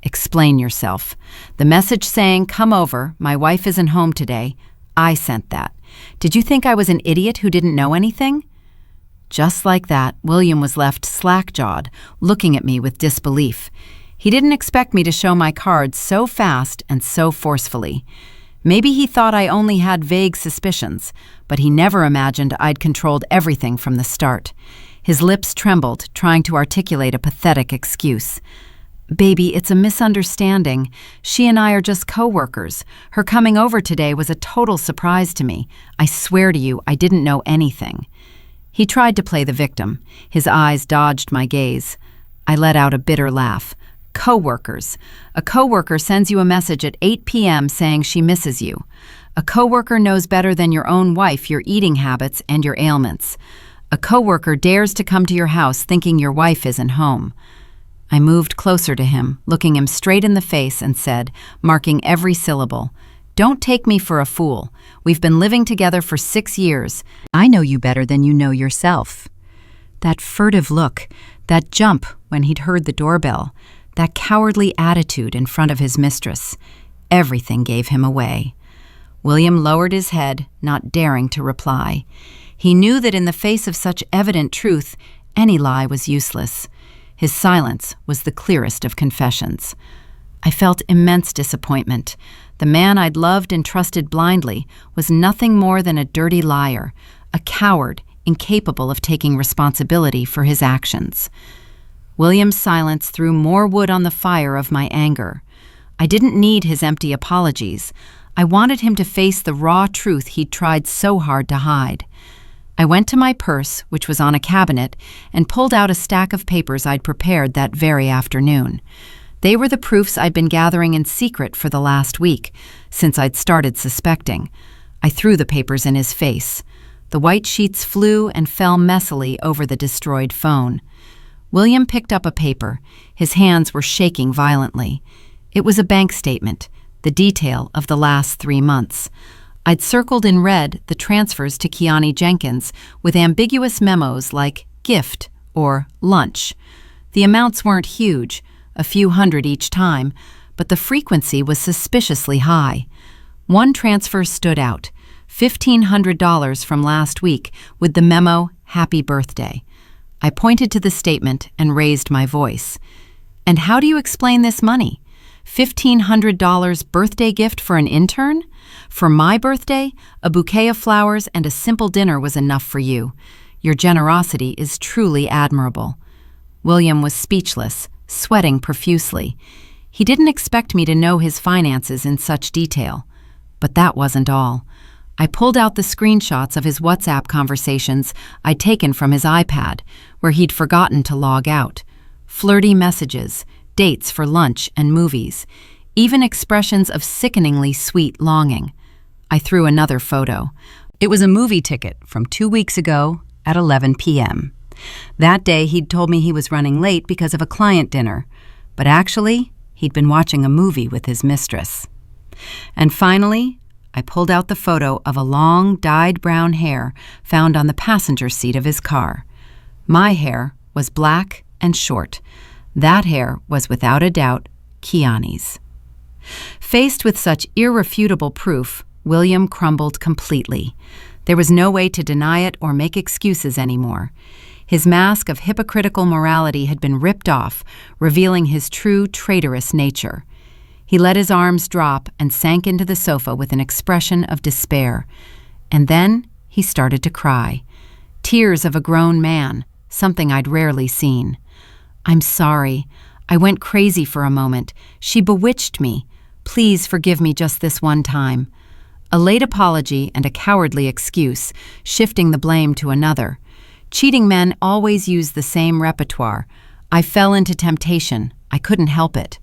"Explain yourself. The message saying, 'Come over, my wife isn't home today,' I sent that. Did you think I was an idiot who didn't know anything?" Just like that, William was left slack-jawed, looking at me with disbelief. He didn't expect me to show my cards so fast and so forcefully. Maybe he thought I only had vague suspicions, but he never imagined I'd controlled everything from the start. His lips trembled, trying to articulate a pathetic excuse. "Baby, it's a misunderstanding. She and I are just coworkers. Her coming over today was a total surprise to me. I swear to you, I didn't know anything." He tried to play the victim. His eyes dodged my gaze. I let out a bitter laugh. Coworkers. A coworker sends you a message at 8 p.m. saying she misses you. A coworker knows better than your own wife your eating habits and your ailments. A coworker dares to come to your house thinking your wife isn't home. I moved closer to him, looking him straight in the face, and said, marking every syllable, "Don't take me for a fool. We've been living together for 6 years. I know you better than you know yourself." That furtive look, that jump when he'd heard the doorbell, that cowardly attitude in front of his mistress, everything gave him away. William lowered his head, not daring to reply. He knew that in the face of such evident truth, any lie was useless. His silence was the clearest of confessions. I felt immense disappointment. The man I'd loved and trusted blindly was nothing more than a dirty liar, a coward incapable of taking responsibility for his actions. William's silence threw more wood on the fire of my anger. I didn't need his empty apologies. I wanted him to face the raw truth he'd tried so hard to hide. I went to my purse, which was on a cabinet, and pulled out a stack of papers I'd prepared that very afternoon. They were the proofs I'd been gathering in secret for the last week, since I'd started suspecting. I threw the papers in his face. The white sheets flew and fell messily over the destroyed phone. William picked up a paper. His hands were shaking violently. It was a bank statement, the detail of the last 3 months. I'd circled in red the transfers to Kiani Jenkins with ambiguous memos like gift or lunch. The amounts weren't huge, a few hundred each time, but the frequency was suspiciously high. One transfer stood out, $1,500 from last week with the memo, "Happy Birthday." I pointed to the statement and raised my voice. "And how do you explain this money? $1,500 birthday gift for an intern? For my birthday, a bouquet of flowers and a simple dinner was enough for you. Your generosity is truly admirable." William was speechless, sweating profusely. He didn't expect me to know his finances in such detail. But that wasn't all. I pulled out the screenshots of his WhatsApp conversations I'd taken from his iPad, where he'd forgotten to log out. Flirty messages, dates for lunch and movies, even expressions of sickeningly sweet longing. I threw another photo. It was a movie ticket from 2 weeks ago at 11 p.m. That day he'd told me he was running late because of a client dinner, but actually he'd been watching a movie with his mistress. And finally, I pulled out the photo of a long, dyed brown hair found on the passenger seat of his car. My hair was black and short. That hair was without a doubt Kiani's. Faced with such irrefutable proof, William crumbled completely. There was no way to deny it or make excuses anymore. His mask of hypocritical morality had been ripped off, revealing his true traitorous nature. He let his arms drop and sank into the sofa with an expression of despair. And then he started to cry. Tears of a grown man, something I'd rarely seen. "I'm sorry. I went crazy for a moment. She bewitched me. Please forgive me just this one time." A late apology and a cowardly excuse, shifting the blame to another. Cheating men always use the same repertoire. I fell into temptation. I couldn't help it.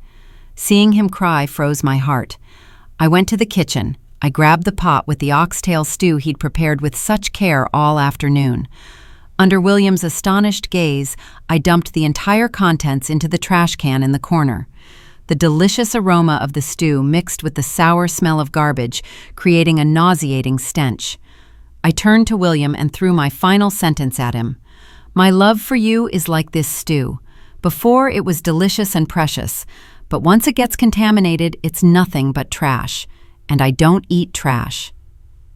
Seeing him cry froze my heart. I went to the kitchen. I grabbed the pot with the oxtail stew he'd prepared with such care all afternoon. Under William's astonished gaze, I dumped the entire contents into the trash can in the corner. The delicious aroma of the stew mixed with the sour smell of garbage, creating a nauseating stench. I turned to William and threw my final sentence at him. "My love for you is like this stew. Before it was delicious and precious, but once it gets contaminated, it's nothing but trash. And I don't eat trash."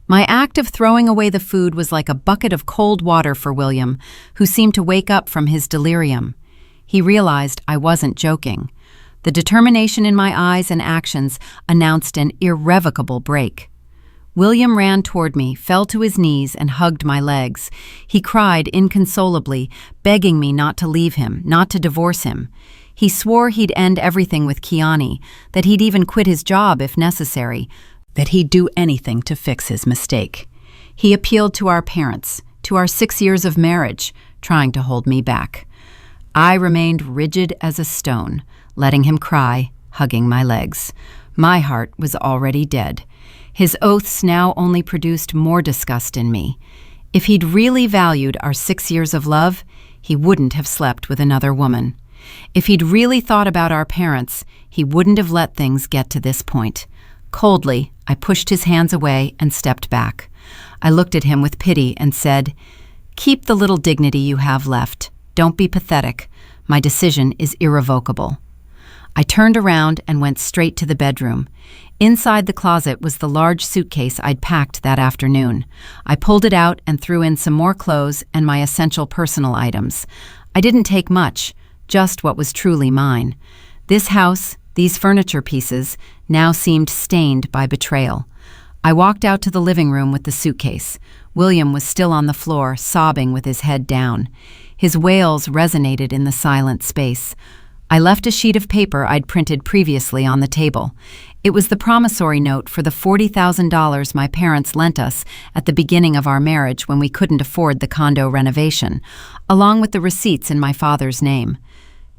My act of throwing away the food was like a bucket of cold water for William, who seemed to wake up from his delirium. He realized I wasn't joking. The determination in my eyes and actions announced an irrevocable break. William ran toward me, fell to his knees, and hugged my legs. He cried inconsolably, begging me not to leave him, not to divorce him. He swore he'd end everything with Kiani, that he'd even quit his job if necessary, that he'd do anything to fix his mistake. He appealed to our parents, to our 6 years of marriage, trying to hold me back. I remained rigid as a stone, letting him cry, hugging my legs. My heart was already dead. His oaths now only produced more disgust in me. If he'd really valued our 6 years of love, he wouldn't have slept with another woman. If he'd really thought about our parents, he wouldn't have let things get to this point. Coldly, I pushed his hands away and stepped back. I looked at him with pity and said, "Keep the little dignity you have left. Don't be pathetic. My decision is irrevocable." I turned around and went straight to the bedroom. Inside the closet was the large suitcase I'd packed that afternoon. I pulled it out and threw in some more clothes and my essential personal items. I didn't take much, just what was truly mine. This house, these furniture pieces, now seemed stained by betrayal. I walked out to the living room with the suitcase. William was still on the floor, sobbing with his head down. His wails resonated in the silent space. I left a sheet of paper I'd printed previously on the table. It was the promissory note for the $40,000 my parents lent us at the beginning of our marriage when we couldn't afford the condo renovation, along with the receipts in my father's name.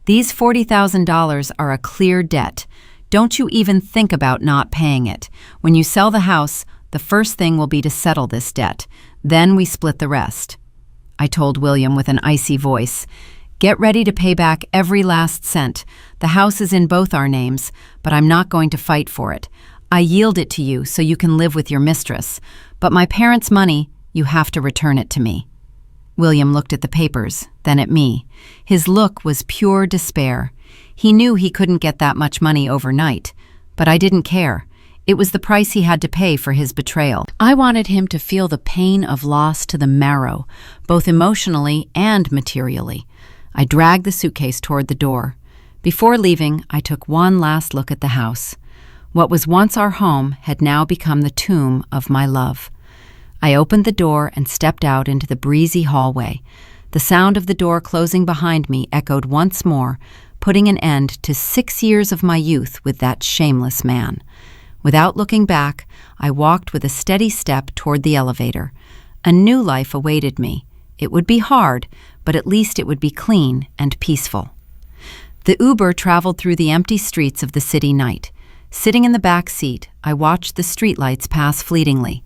These $40,000 are a clear debt. Don't you even think about not paying it. When you sell the house, the first thing will be to settle this debt. Then we split the rest. I told William with an icy voice, "Get ready to pay back every last cent. The house is in both our names, but I'm not going to fight for it. I yield it to you so you can live with your mistress. But my parents' money, you have to return it to me." William looked at the papers, then at me. His look was pure despair. He knew he couldn't get that much money overnight, but I didn't care. It was the price he had to pay for his betrayal. I wanted him to feel the pain of loss to the marrow, both emotionally and materially. I dragged the suitcase toward the door. Before leaving, I took one last look at the house. What was once our home had now become the tomb of my love. I opened the door and stepped out into the breezy hallway. The sound of the door closing behind me echoed once more, putting an end to 6 years of my youth with that shameless man. Without looking back, I walked with a steady step toward the elevator. A new life awaited me. It would be hard, but at least it would be clean and peaceful. The Uber traveled through the empty streets of the city night. Sitting in the back seat, I watched the streetlights pass fleetingly.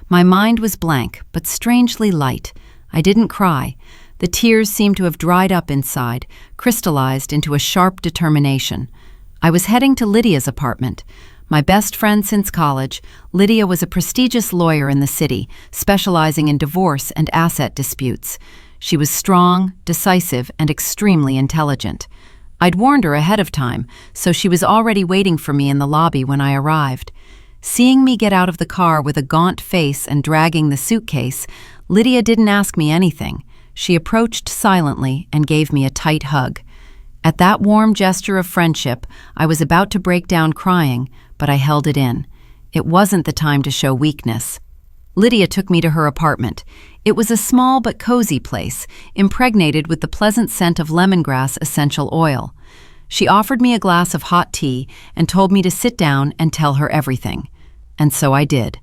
My mind was blank, but strangely light. I didn't cry. The tears seemed to have dried up inside, crystallized into a sharp determination. I was heading to Lydia's apartment. My best friend since college, Lydia was a prestigious lawyer in the city, specializing in divorce and asset disputes. She was strong, decisive, and extremely intelligent. I'd warned her ahead of time, so she was already waiting for me in the lobby when I arrived. Seeing me get out of the car with a gaunt face and dragging the suitcase, Lydia didn't ask me anything. She approached silently and gave me a tight hug. At that warm gesture of friendship, I was about to break down crying, but I held it in. It wasn't the time to show weakness. Lydia took me to her apartment. It was a small but cozy place, impregnated with the pleasant scent of lemongrass essential oil. She offered me a glass of hot tea and told me to sit down and tell her everything. And so I did.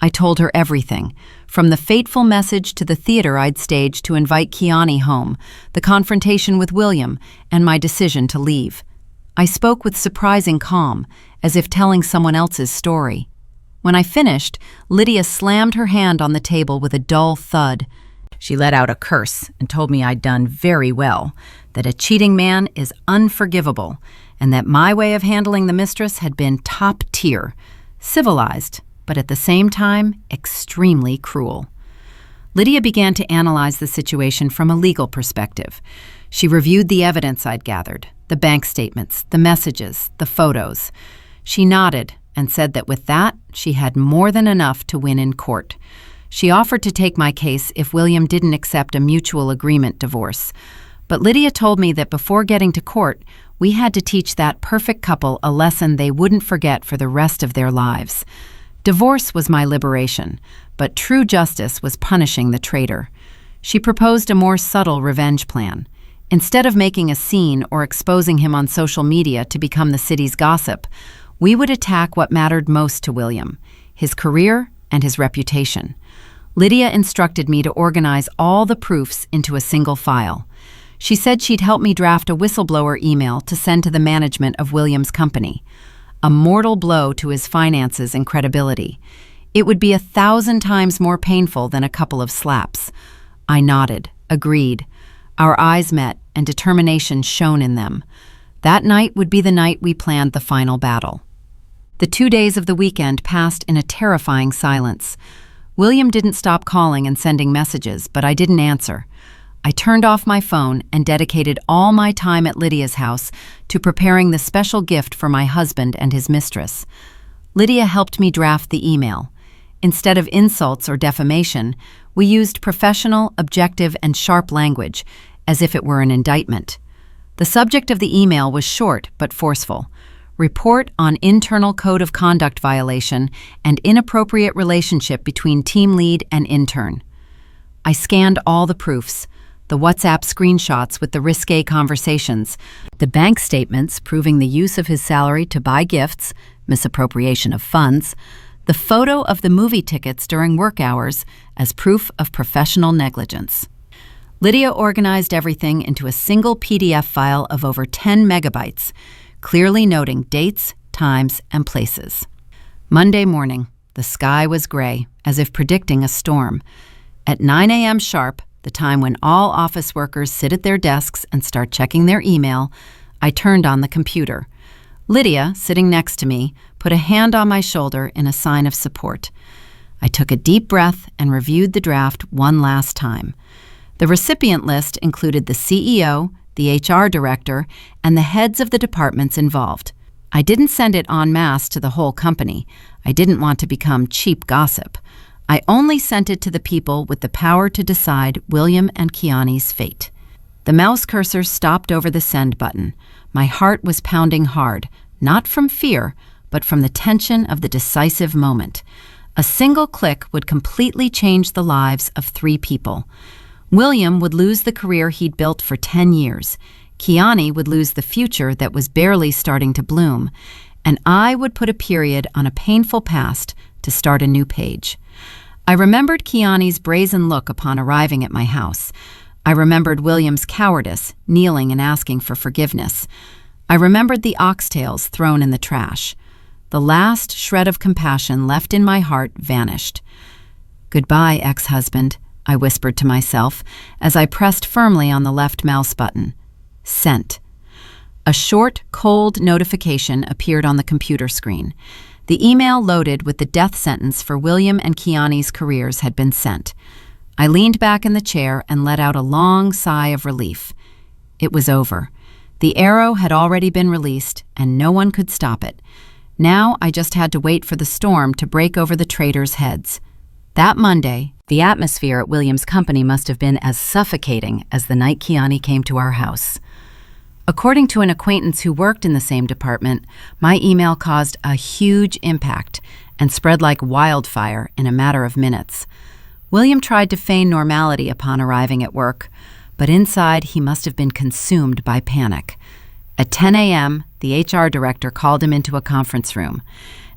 I told her everything, from the fateful message to the theater I'd staged to invite Kiani home, the confrontation with William, and my decision to leave. I spoke with surprising calm, as if telling someone else's story. When I finished, Lydia slammed her hand on the table with a dull thud. She let out a curse and told me I'd done very well, that a cheating man is unforgivable, and that my way of handling the mistress had been top tier, civilized, but at the same time, extremely cruel. Lydia began to analyze the situation from a legal perspective. She reviewed the evidence I'd gathered, the bank statements, the messages, the photos. She nodded and said that with that, she had more than enough to win in court. She offered to take my case if William didn't accept a mutual agreement divorce. But Lydia told me that before getting to court, we had to teach that perfect couple a lesson they wouldn't forget for the rest of their lives. Divorce was my liberation, but true justice was punishing the traitor. She proposed a more subtle revenge plan. Instead of making a scene or exposing him on social media to become the city's gossip, we would attack what mattered most to William, his career and his reputation. Lydia instructed me to organize all the proofs into a single file. She said she'd help me draft a whistleblower email to send to the management of William's company. A mortal blow to his finances and credibility. It would be 1,000 times more painful than a couple of slaps. I nodded, agreed. Our eyes met, and determination shone in them. That night would be the night we planned the final battle. The 2 days of the weekend passed in a terrifying silence. William didn't stop calling and sending messages, but I didn't answer. I turned off my phone and dedicated all my time at Lydia's house to preparing the special gift for my husband and his mistress. Lydia helped me draft the email. Instead of insults or defamation, we used professional, objective, and sharp language, as if it were an indictment. The subject of the email was short but forceful. Report on internal code of conduct violation and inappropriate relationship between team lead and intern. I scanned all the proofs. The WhatsApp screenshots with the risque conversations, the bank statements proving the use of his salary to buy gifts, misappropriation of funds, the photo of the movie tickets during work hours as proof of professional negligence. Lydia organized everything into a single PDF file of over 10 megabytes, clearly noting dates, times, and places. Monday morning, the sky was gray, as if predicting a storm. At 9 a.m. sharp, the time when all office workers sit at their desks and start checking their email, I turned on the computer. Lydia, sitting next to me, put a hand on my shoulder in a sign of support. I took a deep breath and reviewed the draft one last time. The recipient list included the CEO, the HR director, and the heads of the departments involved. I didn't send it en masse to the whole company. I didn't want to become cheap gossip. I only sent it to the people with the power to decide William and Kiani's fate. The mouse cursor stopped over the send button. My heart was pounding hard, not from fear, but from the tension of the decisive moment. A single click would completely change the lives of 3 people. William would lose the career he'd built for 10 years. Kiani would lose the future that was barely starting to bloom. And I would put a period on a painful past to start a new page. I remembered Kiani's brazen look upon arriving at my house. I remembered William's cowardice, kneeling and asking for forgiveness. I remembered the oxtails thrown in the trash. The last shred of compassion left in my heart vanished. "Goodbye, ex-husband," I whispered to myself as I pressed firmly on the left mouse button. Sent. A short, cold notification appeared on the computer screen. The email loaded with the death sentence for William and Kiani's careers had been sent. I leaned back in the chair and let out a long sigh of relief. It was over. The arrow had already been released, and no one could stop it. Now I just had to wait for the storm to break over the traitors' heads. That Monday, the atmosphere at William's company must have been as suffocating as the night Kiani came to our house. According to an acquaintance who worked in the same department, my email caused a huge impact and spread like wildfire in a matter of minutes. William tried to feign normality upon arriving at work, but inside he must have been consumed by panic. At 10 a.m., the HR director called him into a conference room.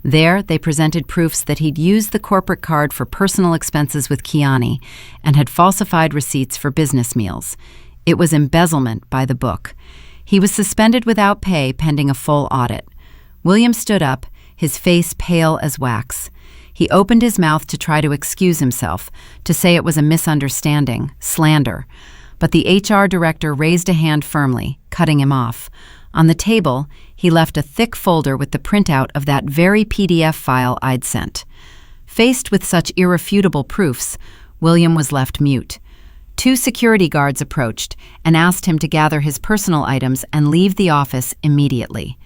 There, they presented proofs that he'd used the corporate card for personal expenses with Kiani and had falsified receipts for business meals. It was embezzlement by the book. He was suspended without pay pending a full audit. William stood up, his face pale as wax. He opened his mouth to try to excuse himself, to say it was a misunderstanding, slander. But the HR director raised a hand firmly, cutting him off. On the table, he left a thick folder with the printout of that very PDF file I'd sent. Faced with such irrefutable proofs, William was left mute. 2 security guards approached and asked him to gather his personal items and leave the office immediately.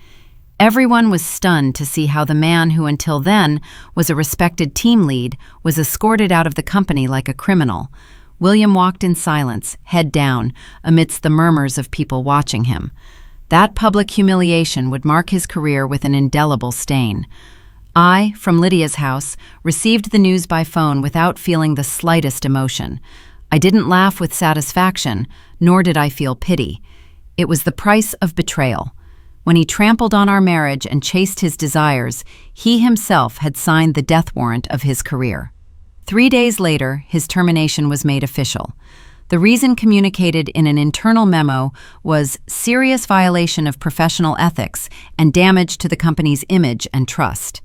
Everyone was stunned to see how the man who until then was a respected team lead was escorted out of the company like a criminal. William walked in silence, head down, amidst the murmurs of people watching him. That public humiliation would mark his career with an indelible stain. I, from Lydia's house, received the news by phone without feeling the slightest emotion. I didn't laugh with satisfaction, nor did I feel pity. It was the price of betrayal. When he trampled on our marriage and chased his desires, he himself had signed the death warrant of his career. 3 days later, his termination was made official. The reason communicated in an internal memo was serious violation of professional ethics and damage to the company's image and trust.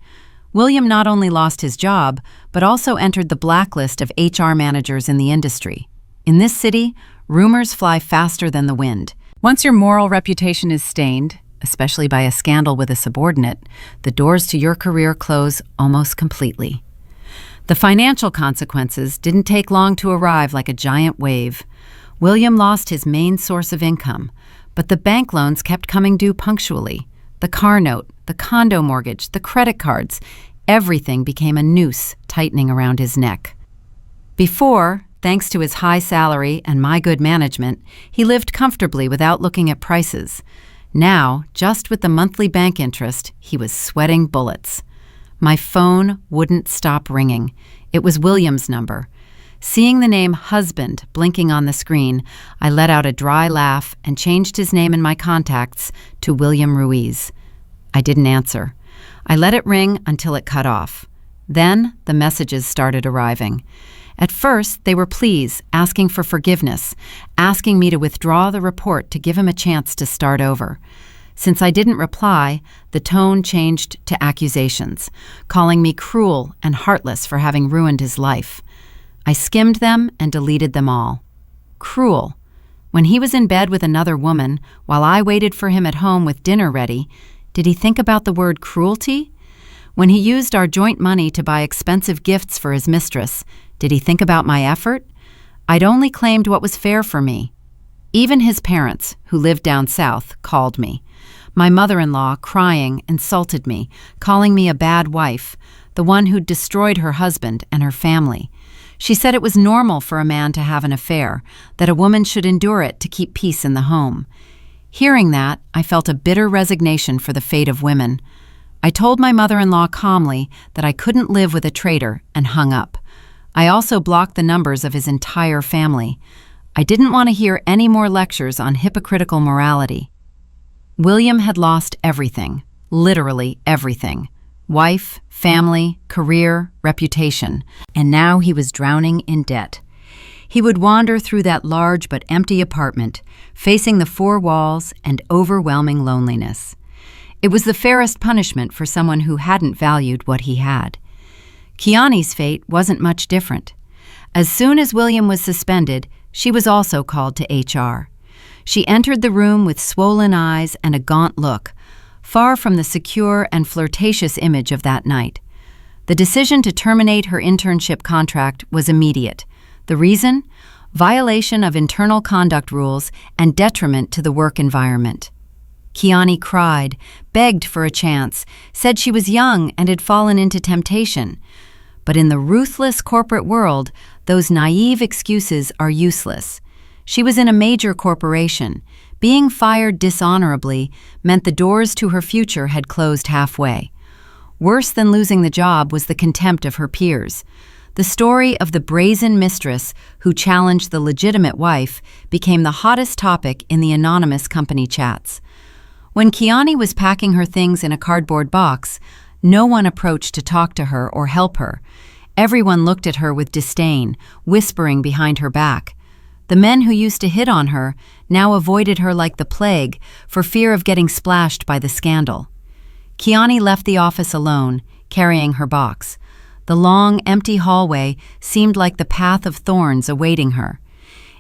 William not only lost his job, but also entered the blacklist of HR managers in the industry. In this city, rumors fly faster than the wind. Once your moral reputation is stained, especially by a scandal with a subordinate, the doors to your career close almost completely. The financial consequences didn't take long to arrive like a giant wave. William lost his main source of income, but the bank loans kept coming due punctually. The car note, the condo mortgage, the credit cards, everything became a noose tightening around his neck. Before, thanks to his high salary and my good management, he lived comfortably without looking at prices. Now, just with the monthly bank interest, he was sweating bullets. My phone wouldn't stop ringing. It was William's number. Seeing the name husband blinking on the screen, I let out a dry laugh and changed his name in my contacts to William Ruiz. I didn't answer. I let it ring until it cut off. Then the messages started arriving. At first, they were pleas, asking for forgiveness, asking me to withdraw the report to give him a chance to start over. Since I didn't reply, the tone changed to accusations, calling me cruel and heartless for having ruined his life. I skimmed them and deleted them all. Cruel. When he was in bed with another woman, while I waited for him at home with dinner ready, did he think about the word cruelty? When he used our joint money to buy expensive gifts for his mistress, did he think about my effort? I'd only claimed what was fair for me. Even his parents, who lived down south, called me. My mother-in-law, crying, insulted me, calling me a bad wife, the one who'd destroyed her husband and her family. She said it was normal for a man to have an affair, that a woman should endure it to keep peace in the home. Hearing that, I felt a bitter resignation for the fate of women. I told my mother-in-law calmly that I couldn't live with a traitor and hung up. I also blocked the numbers of his entire family. I didn't want to hear any more lectures on hypocritical morality. William had lost everything, literally everything. Wife, family, career, reputation, and now he was drowning in debt. He would wander through that large but empty apartment, facing the 4 walls and overwhelming loneliness. It was the fairest punishment for someone who hadn't valued what he had. Kiani's fate wasn't much different. As soon as William was suspended, she was also called to HR. She entered the room with swollen eyes and a gaunt look, far from the secure and flirtatious image of that night. The decision to terminate her internship contract was immediate. The reason? Violation of internal conduct rules and detriment to the work environment. Kiani cried, begged for a chance, said she was young and had fallen into temptation. But in the ruthless corporate world, those naive excuses are useless. She was in a major corporation. Being fired dishonorably meant the doors to her future had closed halfway. Worse than losing the job was the contempt of her peers. The story of the brazen mistress who challenged the legitimate wife became the hottest topic in the anonymous company chats. When Kiani was packing her things in a cardboard box, no one approached to talk to her or help her. Everyone looked at her with disdain, whispering behind her back. The men who used to hit on her now avoided her like the plague for fear of getting splashed by the scandal. Kiani left the office alone, carrying her box. The long, empty hallway seemed like the path of thorns awaiting her.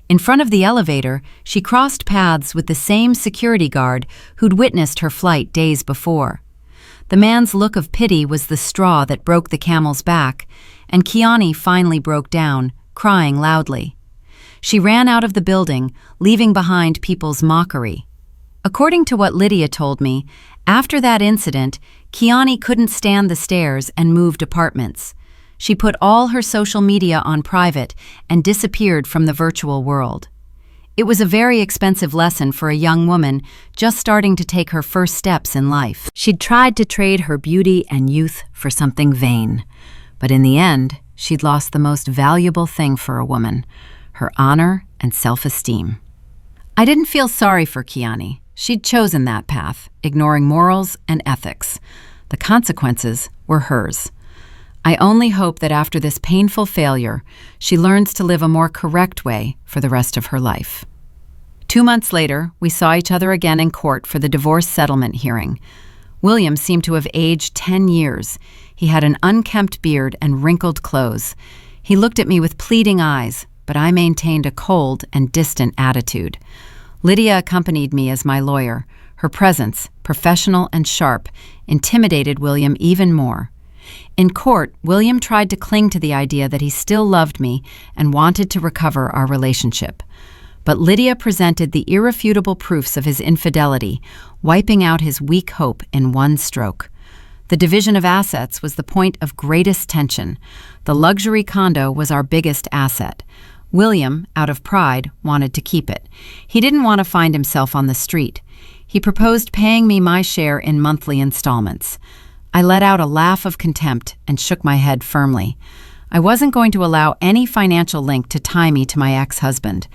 In front of the elevator, she crossed paths with the same security guard who'd witnessed her flight days before. The man's look of pity was the straw that broke the camel's back, and Kiani finally broke down, crying loudly. She ran out of the building, leaving behind people's mockery. According to what Lydia told me, after that incident, Kiani couldn't stand the stairs and moved apartments. She put all her social media on private and disappeared from the virtual world. It was a very expensive lesson for a young woman just starting to take her first steps in life. She'd tried to trade her beauty and youth for something vain, but in the end, she'd lost the most valuable thing for a woman: her honor and self-esteem. I didn't feel sorry for Kiani. She'd chosen that path, ignoring morals and ethics. The consequences were hers. I only hope that after this painful failure, she learns to live a more correct way for the rest of her life. 2 months later, we saw each other again in court for the divorce settlement hearing. William seemed to have aged 10 years. He had an unkempt beard and wrinkled clothes. He looked at me with pleading eyes, but I maintained a cold and distant attitude. Lydia accompanied me as my lawyer. Her presence, professional and sharp, intimidated William even more. In court, William tried to cling to the idea that he still loved me and wanted to recover our relationship. But Lydia presented the irrefutable proofs of his infidelity, wiping out his weak hope in one stroke. The division of assets was the point of greatest tension. The luxury condo was our biggest asset. William, out of pride, wanted to keep it. He didn't want to find himself on the street. He proposed paying me my share in monthly installments. I let out a laugh of contempt and shook my head firmly. I wasn't going to allow any financial link to tie me to my ex-husband.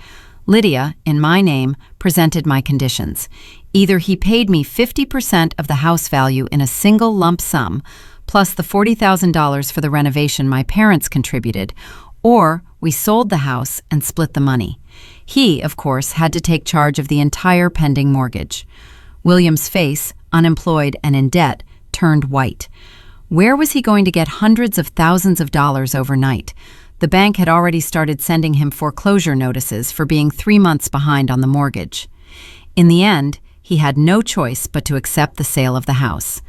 Lydia, in my name, presented my conditions. Either he paid me 50% of the house value in a single lump sum, plus the $40,000 for the renovation my parents contributed, or we sold the house and split the money. He, of course, had to take charge of the entire pending mortgage. William's face, unemployed and in debt, turned white. Where was he going to get hundreds of thousands of dollars overnight? The bank had already started sending him foreclosure notices for being 3 months behind on the mortgage. In the end, he had no choice but to accept the sale of the house.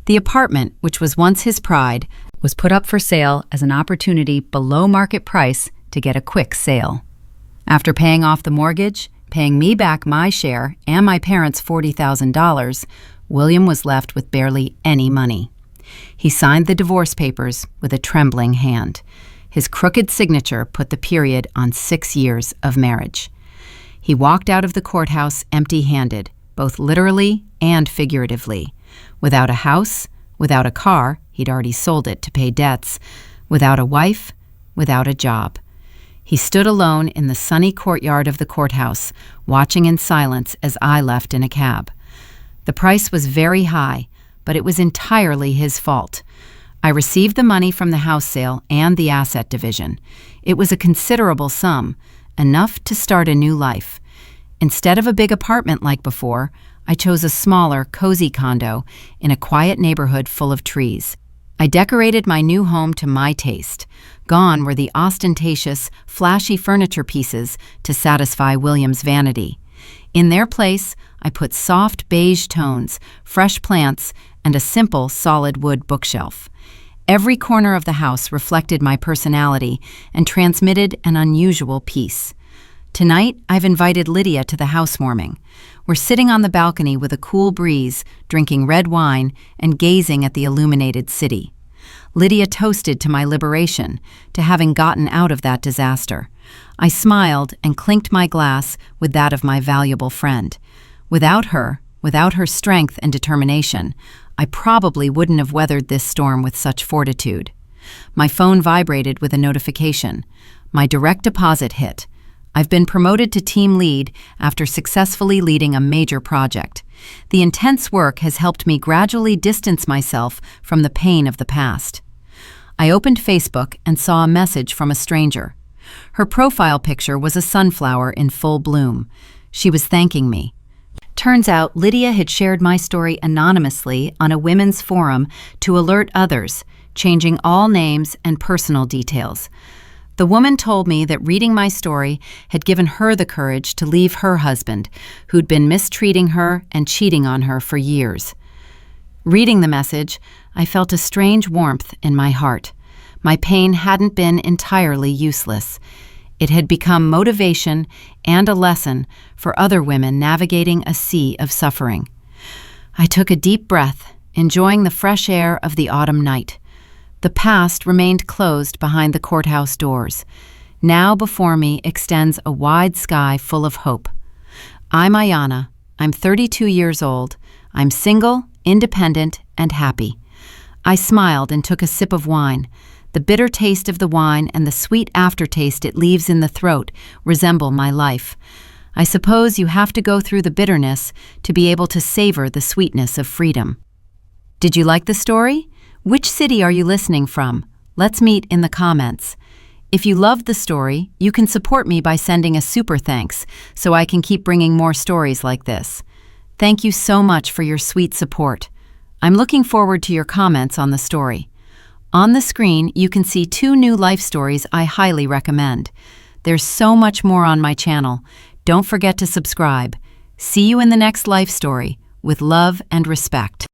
The apartment, which was once his pride, was put up for sale as an opportunity below market price to get a quick sale. After paying off the mortgage, paying me back my share and my parents $40,000, William was left with barely any money. He signed the divorce papers with a trembling hand. His crooked signature put the period on 6 years of marriage. He walked out of the courthouse empty-handed, both literally and figuratively. Without a house, without a car, he'd already sold it to pay debts, without a wife, without a job. He stood alone in the sunny courtyard of the courthouse, watching in silence as I left in a cab. The price was very high, but it was entirely his fault. I received the money from the house sale and the asset division. It was a considerable sum, enough to start a new life. Instead of a big apartment like before, I chose a smaller, cozy condo in a quiet neighborhood full of trees. I decorated my new home to my taste. Gone were the ostentatious, flashy furniture pieces to satisfy William's vanity. In their place, I put soft beige tones, fresh plants, and a simple solid wood bookshelf. Every corner of the house reflected my personality and transmitted an unusual peace. Tonight, I've invited Lydia to the housewarming. We're sitting on the balcony with a cool breeze, drinking red wine, and gazing at the illuminated city. Lydia toasted to my liberation, to having gotten out of that disaster. I smiled and clinked my glass with that of my valuable friend. Without her strength and determination, I probably wouldn't have weathered this storm with such fortitude. My phone vibrated with a notification. My direct deposit hit. I've been promoted to team lead after successfully leading a major project. The intense work has helped me gradually distance myself from the pain of the past. I opened Facebook and saw a message from a stranger. Her profile picture was a sunflower in full bloom. She was thanking me. Turns out Lydia had shared my story anonymously on a women's forum to alert others, changing all names and personal details. The woman told me that reading my story had given her the courage to leave her husband, who'd been mistreating her and cheating on her for years. Reading the message, I felt a strange warmth in my heart. My pain hadn't been entirely useless. It had become motivation and a lesson for other women navigating a sea of suffering. I took a deep breath, enjoying the fresh air of the autumn night. The past remained closed behind the courthouse doors. Now before me extends a wide sky full of hope. I'm Ayana. I'm 32 years old. I'm single, independent, and happy. I smiled and took a sip of wine. The bitter taste of the wine and the sweet aftertaste it leaves in the throat resemble my life. I suppose you have to go through the bitterness to be able to savor the sweetness of freedom. Did you like the story? Which city are you listening from? Let's meet in the comments. If you loved the story, you can support me by sending a super thanks so I can keep bringing more stories like this. Thank you so much for your sweet support. I'm looking forward to your comments on the story. On the screen, you can see 2 new life stories I highly recommend. There's so much more on my channel. Don't forget to subscribe. See you in the next life story. With love and respect.